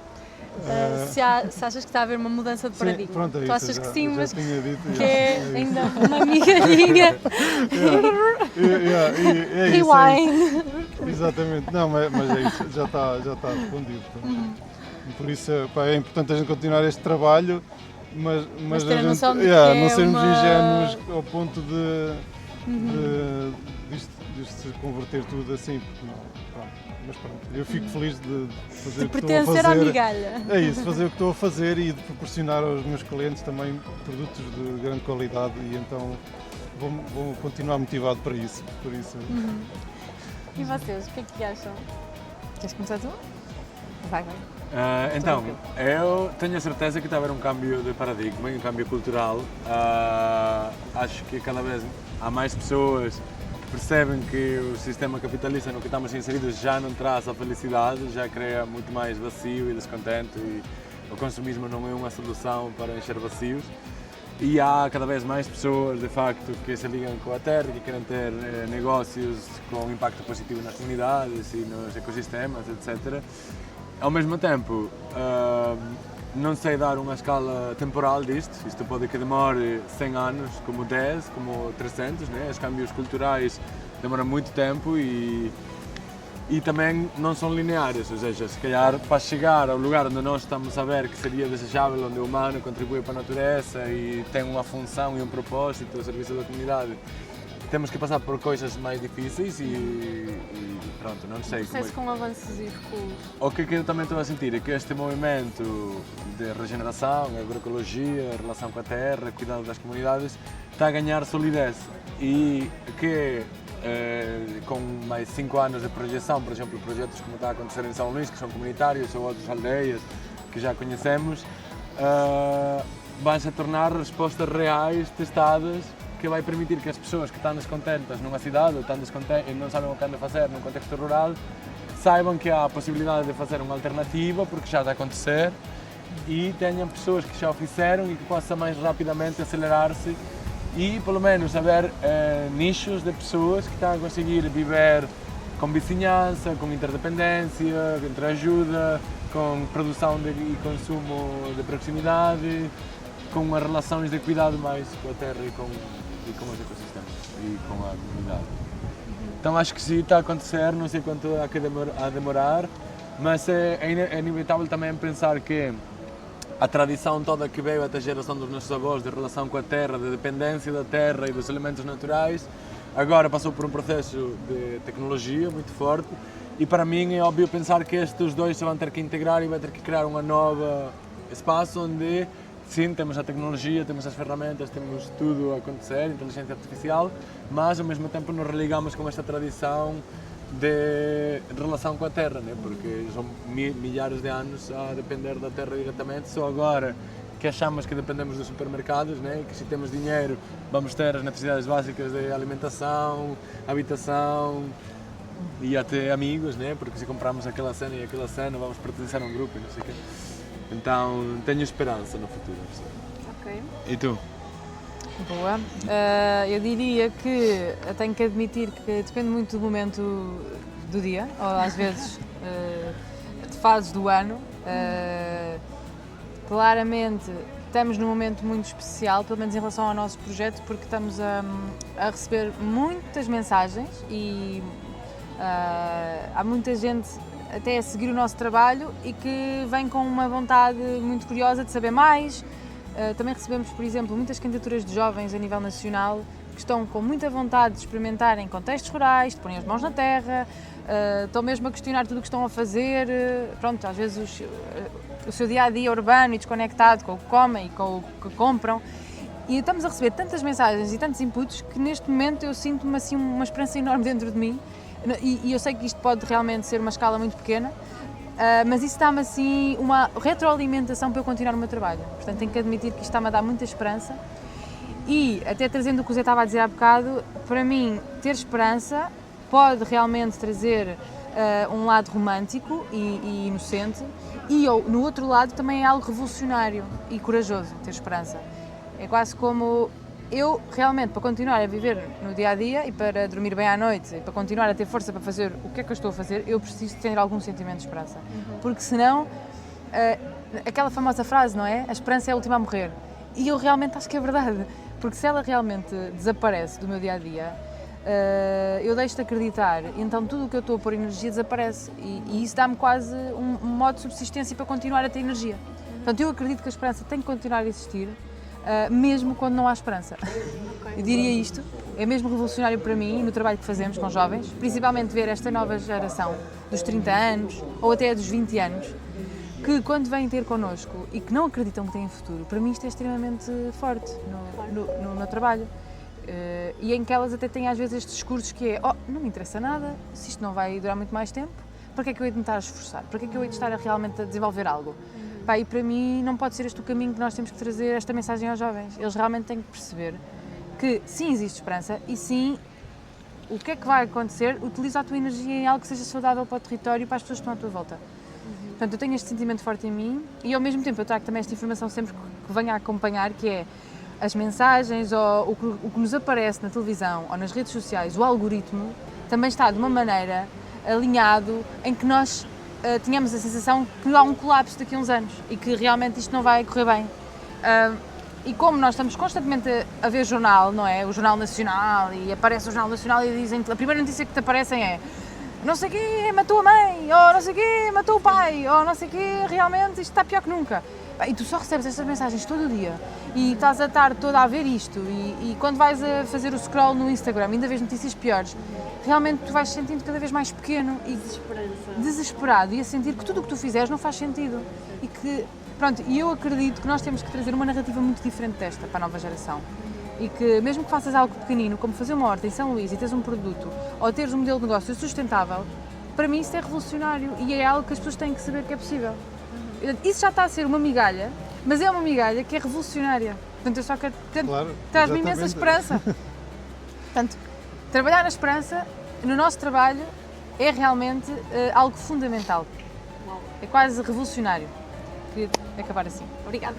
Se achas que está a haver uma mudança de paradigma. Sim, pronto, é Tu isso, achas que sim, já mas tinha dito, que é ainda uma migalhinha. É isso. Rewind. Exatamente, não, mas é isso, já está respondido. E por isso pá, é importante a gente continuar este trabalho, mas ter a a gente, noção de que não é sermos uma... ingênuos ao ponto disto se converter tudo assim. Porque não, pronto. Mas pronto, eu fico feliz de fazer De o que estou a pertencer à fazer. migalha. É isso, fazer o que estou a fazer e de proporcionar aos meus clientes também produtos de grande qualidade e então vou continuar motivado para isso. Por isso. E vocês, o que é que acham? Queres começar tu? Vai. Então, eu tenho a certeza que está a haver um cambio de paradigma e um cambio cultural. Acho que cada vez há mais pessoas que percebem que o sistema capitalista no que estamos inseridos já não traz a felicidade, já cria muito mais vazio e descontento e o consumismo não é uma solução para encher vazios. E há cada vez mais pessoas, de facto, que se ligam com a terra, que querem ter negócios com impacto positivo nas comunidades e nos ecossistemas, etc. Ao mesmo tempo, não sei dar uma escala temporal disto. Isto pode que demore 100 anos, como 10, como 300, né? Os cambios culturais demoram muito tempo e também não são lineares, ou seja, se calhar para chegar ao lugar onde nós estamos a ver que seria desejável, onde o humano contribui para a natureza e tem uma função e um propósito ao serviço da comunidade, temos que passar por coisas mais difíceis e pronto, não sei como é. Com avanços e recuos. O que eu também estou a sentir é que este movimento de regeneração, agroecologia, relação com a terra, cuidado das comunidades, está a ganhar solidez e que com mais 5 anos de projeção, por exemplo, projetos como está a acontecer em São Luís, que são comunitários, ou outras aldeias que já conhecemos, vão se tornar respostas reais, testadas, que vai permitir que as pessoas que estão descontentas numa cidade ou estão descontentes e não sabem o que andam a fazer num contexto rural, saibam que há a possibilidade de fazer uma alternativa, porque já está a acontecer, e tenham pessoas que já o fizeram e que possam mais rapidamente acelerar-se e, pelo menos, haver nichos de pessoas que estão a conseguir viver com vizinhança, com interdependência, entre ajuda, com produção e consumo de proximidade, com as relações de cuidado mais com a terra e com os ecossistemas e com a comunidade. Então acho que sim, está a acontecer, não sei quanto há a demorar, mas é inevitável também pensar que a tradição toda que veio até a geração dos nossos avós de relação com a terra, de dependência da terra e dos elementos naturais, agora passou por um processo de tecnologia muito forte e para mim é óbvio pensar que estes dois se vão ter que integrar e vai ter que criar um novo espaço onde sim, temos a tecnologia, temos as ferramentas, temos tudo a acontecer, inteligência artificial, mas ao mesmo tempo nos religamos com esta tradição de relação com a terra, né? Porque são milhares de anos a depender da terra diretamente, só agora que achamos que dependemos dos supermercados, né? Que se temos dinheiro vamos ter as necessidades básicas de alimentação, habitação e até amigos, né? Porque se compramos aquela cena e aquela cena vamos pertencer a um grupo e não sei o quê. Então tenho esperança no futuro. Ok. E tu? Boa. Eu diria que tenho que admitir que depende muito do momento do dia, ou às vezes de fases do ano. Claramente estamos num momento muito especial, pelo menos em relação ao nosso projeto, porque estamos a receber muitas mensagens e há muita gente até a seguir o nosso trabalho e que vem com uma vontade muito curiosa de saber mais. Também recebemos, por exemplo, muitas candidaturas de jovens a nível nacional que estão com muita vontade de experimentar em contextos rurais, de porem as mãos na terra, estão mesmo a questionar tudo o que estão a fazer, pronto, às vezes o seu dia-a-dia urbano e desconectado com o que comem e com o que compram. E estamos a receber tantas mensagens e tantos inputs que neste momento eu sinto-me assim uma esperança enorme dentro de mim e eu sei que isto pode realmente ser uma escala muito pequena, mas isso dá-me assim uma retroalimentação para eu continuar o meu trabalho. Portanto, tenho que admitir que isto está-me a dar muita esperança e, até trazendo o que o Zé estava a dizer há bocado, para mim, ter esperança pode realmente trazer um lado romântico e inocente e, no outro lado, também é algo revolucionário e corajoso, ter esperança. É quase como eu, realmente, para continuar a viver no dia-a-dia e para dormir bem à noite e para continuar a ter força para fazer o que é que eu estou a fazer, eu preciso ter algum sentimento de esperança. Porque senão aquela famosa frase, não é? A esperança é a última a morrer. E eu realmente acho que é verdade, porque se ela realmente desaparece do meu dia-a-dia, eu deixo de acreditar, então tudo o que eu estou a pôr energia desaparece e isso dá-me quase um modo de subsistência para continuar a ter energia. Portanto, eu acredito que a esperança tem que continuar a existir, mesmo quando não há esperança. Eu diria isto, é mesmo revolucionário para mim no trabalho que fazemos com jovens, principalmente ver esta nova geração dos 30 anos ou até dos 20 anos, que quando vêm ter connosco e que não acreditam que têm futuro, para mim isto é extremamente forte no meu trabalho. E em que elas até têm às vezes estes discursos que é, não me interessa nada, se isto não vai durar muito mais tempo, para que é que eu hei de me estar a esforçar? Para que é que eu hei de estar realmente a desenvolver algo? Pá, e para mim não pode ser este o caminho que nós temos que trazer esta mensagem aos jovens. Eles realmente têm que perceber que sim, existe esperança e sim, o que é que vai acontecer? Utiliza a tua energia em algo que seja saudável para o território e para as pessoas que estão à tua volta. Portanto, eu tenho este sentimento forte em mim e ao mesmo tempo eu trago também esta informação sempre que venha a acompanhar, que é as mensagens ou o que nos aparece na televisão ou nas redes sociais, o algoritmo, também está de uma maneira alinhado em que nós tínhamos a sensação que há um colapso daqui a uns anos e que realmente isto não vai correr bem. E como nós estamos constantemente a ver jornal, não é? O Jornal Nacional, e aparece o Jornal Nacional e dizem, a primeira notícia que te aparecem é não sei o quê, matou a mãe, ou não sei o quê, matou o pai, ou não sei o quê, realmente isto está pior que nunca. E tu só recebes estas mensagens todo o dia e estás a tarde toda a ver isto e quando vais a fazer o scroll no Instagram ainda vês notícias piores, realmente tu vais sentindo cada vez mais pequeno e desesperado e a sentir que tudo o que tu fizeres não faz sentido e que, pronto, e eu acredito que nós temos que trazer uma narrativa muito diferente desta para a nova geração e que mesmo que faças algo pequenino, como fazer uma horta em São Luís e teres um produto ou teres um modelo de negócio sustentável, para mim isso é revolucionário e é algo que as pessoas têm que saber que é possível. Isso já está a ser uma migalha, mas é uma migalha que é revolucionária. Portanto, eu só quero traz-me imensa esperança. Portanto, trabalhar na esperança, no nosso trabalho, é realmente algo fundamental. É quase revolucionário. Queria acabar assim. Obrigada.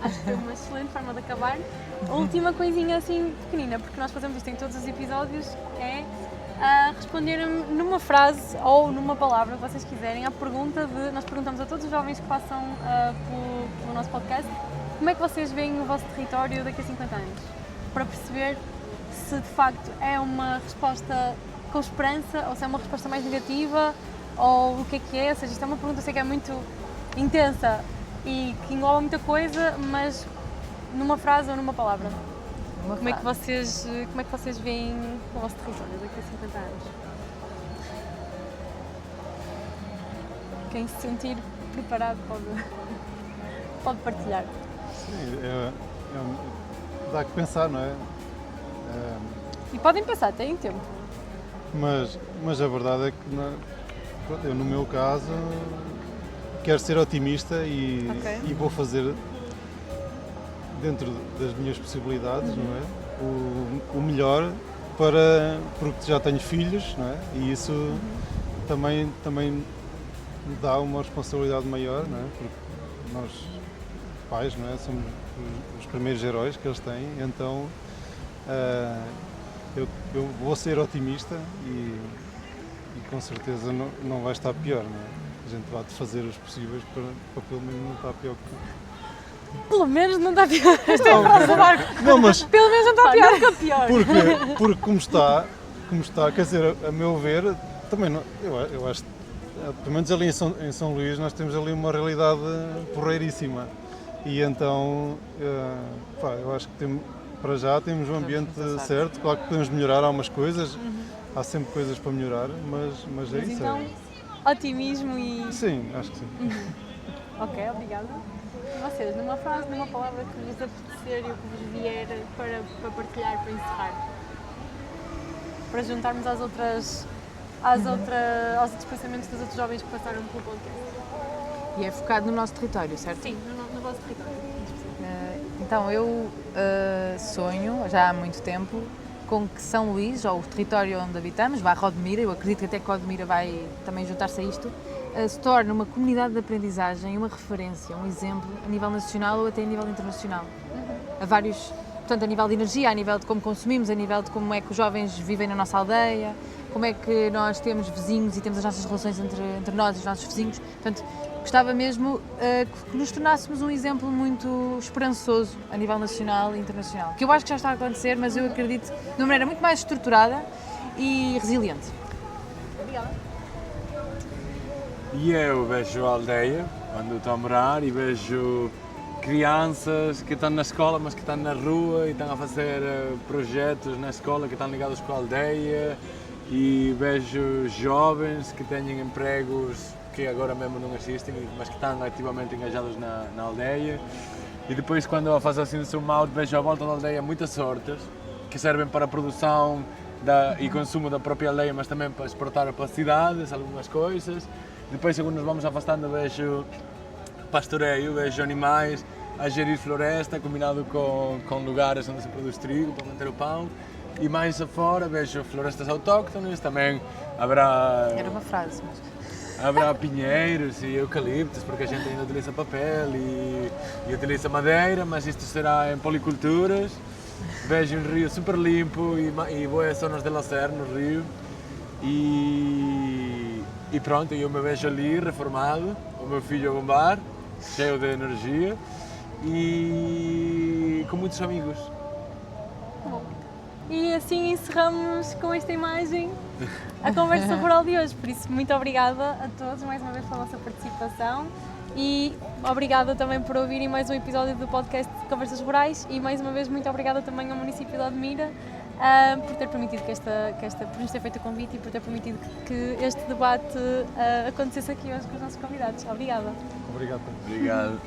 Acho que foi uma excelente forma de acabar. A última coisinha assim pequenina, porque nós fazemos isto em todos os episódios, é responderem numa frase ou numa palavra que vocês quiserem à pergunta de... Nós perguntamos a todos os jovens que passam pelo nosso podcast como é que vocês veem o vosso território daqui a 50 anos, para perceber se de facto é uma resposta com esperança ou se é uma resposta mais negativa ou o que é, ou seja, isto é uma pergunta, eu sei que é muito intensa e que engloba muita coisa, mas numa frase ou numa palavra. Como é que vocês veem o vosso território daqui a 50 anos? Quem se sentir preparado pode partilhar. Sim, dá que pensar, não é? E podem pensar, têm tempo. Mas a verdade é que eu, no meu caso, quero ser otimista e vou fazer dentro das minhas possibilidades, não é? O melhor porque já tenho filhos, não é? E isso também me dá uma responsabilidade maior, não é? Porque nós, pais, não é? Somos os primeiros heróis que eles têm, então eu vou ser otimista e com certeza não vai estar pior, não é? A gente vai fazer os possíveis para pelo menos não estar pior que... Pelo menos não está pior. Esta é a frase do Marco. Não, mas pelo menos não está pior. Nunca pior. Porque como está, quer dizer, a meu ver, também não, eu acho, pelo menos ali em São Luís nós temos ali uma realidade porreiríssima e então, eu acho que para já temos um ambiente certo, claro que podemos melhorar algumas coisas, há sempre coisas para melhorar, mas é isso. Então, otimismo e... Sim, acho que sim. Ok, obrigada. Vocês, numa frase, numa palavra que vos apetecer e o que vos vier para partilhar, para encerrar? Para juntarmos aos outros pensamentos dos outros jovens que passaram pelo podcast. E é focado no nosso território, certo? Sim, no vosso território. Então, eu sonho, já há muito tempo, com que São Luís, ou o território onde habitamos, Odmira, eu acredito que até que Odmira vai também juntar-se a isto, se torne uma comunidade de aprendizagem, uma referência, um exemplo a nível nacional ou até a nível internacional. A vários, portanto, a nível de energia, a nível de como consumimos, a nível de como é que os jovens vivem na nossa aldeia, como é que nós temos vizinhos e temos as nossas relações entre nós e os nossos vizinhos. Portanto, gostava mesmo que nos tornássemos um exemplo muito esperançoso a nível nacional e internacional. Que eu acho que já está a acontecer, mas eu acredito de uma maneira muito mais estruturada e resiliente. Obrigada. E eu vejo a aldeia, quando estou a morar, e vejo crianças que estão na escola, mas que estão na rua e estão a fazer projetos na escola que estão ligados com a aldeia, e vejo jovens que têm empregos que agora mesmo não existem, mas que estão ativamente engajados na aldeia. E depois, quando eu faço assim de zoom out, vejo à volta da aldeia muitas hortas que servem para a produção e consumo da própria aldeia, mas também para exportar para as cidades, algumas coisas. Depois, quando nos vamos afastando, vejo pastoreio, vejo animais a gerir floresta, combinado com lugares onde se produz trigo para manter o pão. E mais afora vejo florestas autóctones, também haverá... Era uma frase, mas... Haverá pinheiros e eucaliptos, porque a gente ainda utiliza papel e utiliza madeira, mas isto será em policulturas. Vejo um rio super limpo e boas zonas de lazer no rio. E pronto, eu me vejo ali reformado, o meu filho a bombar, cheio de energia e com muitos amigos. E assim encerramos com esta imagem a conversa rural de hoje. Por isso, muito obrigada a todos mais uma vez pela vossa participação e obrigada também por ouvirem mais um episódio do podcast de Conversas Rurais e mais uma vez muito obrigada também ao município de Odmira por ter permitido por nos ter feito o convite e por ter permitido que este debate acontecesse aqui hoje com os nossos convidados. Obrigada. Obrigado. Obrigado.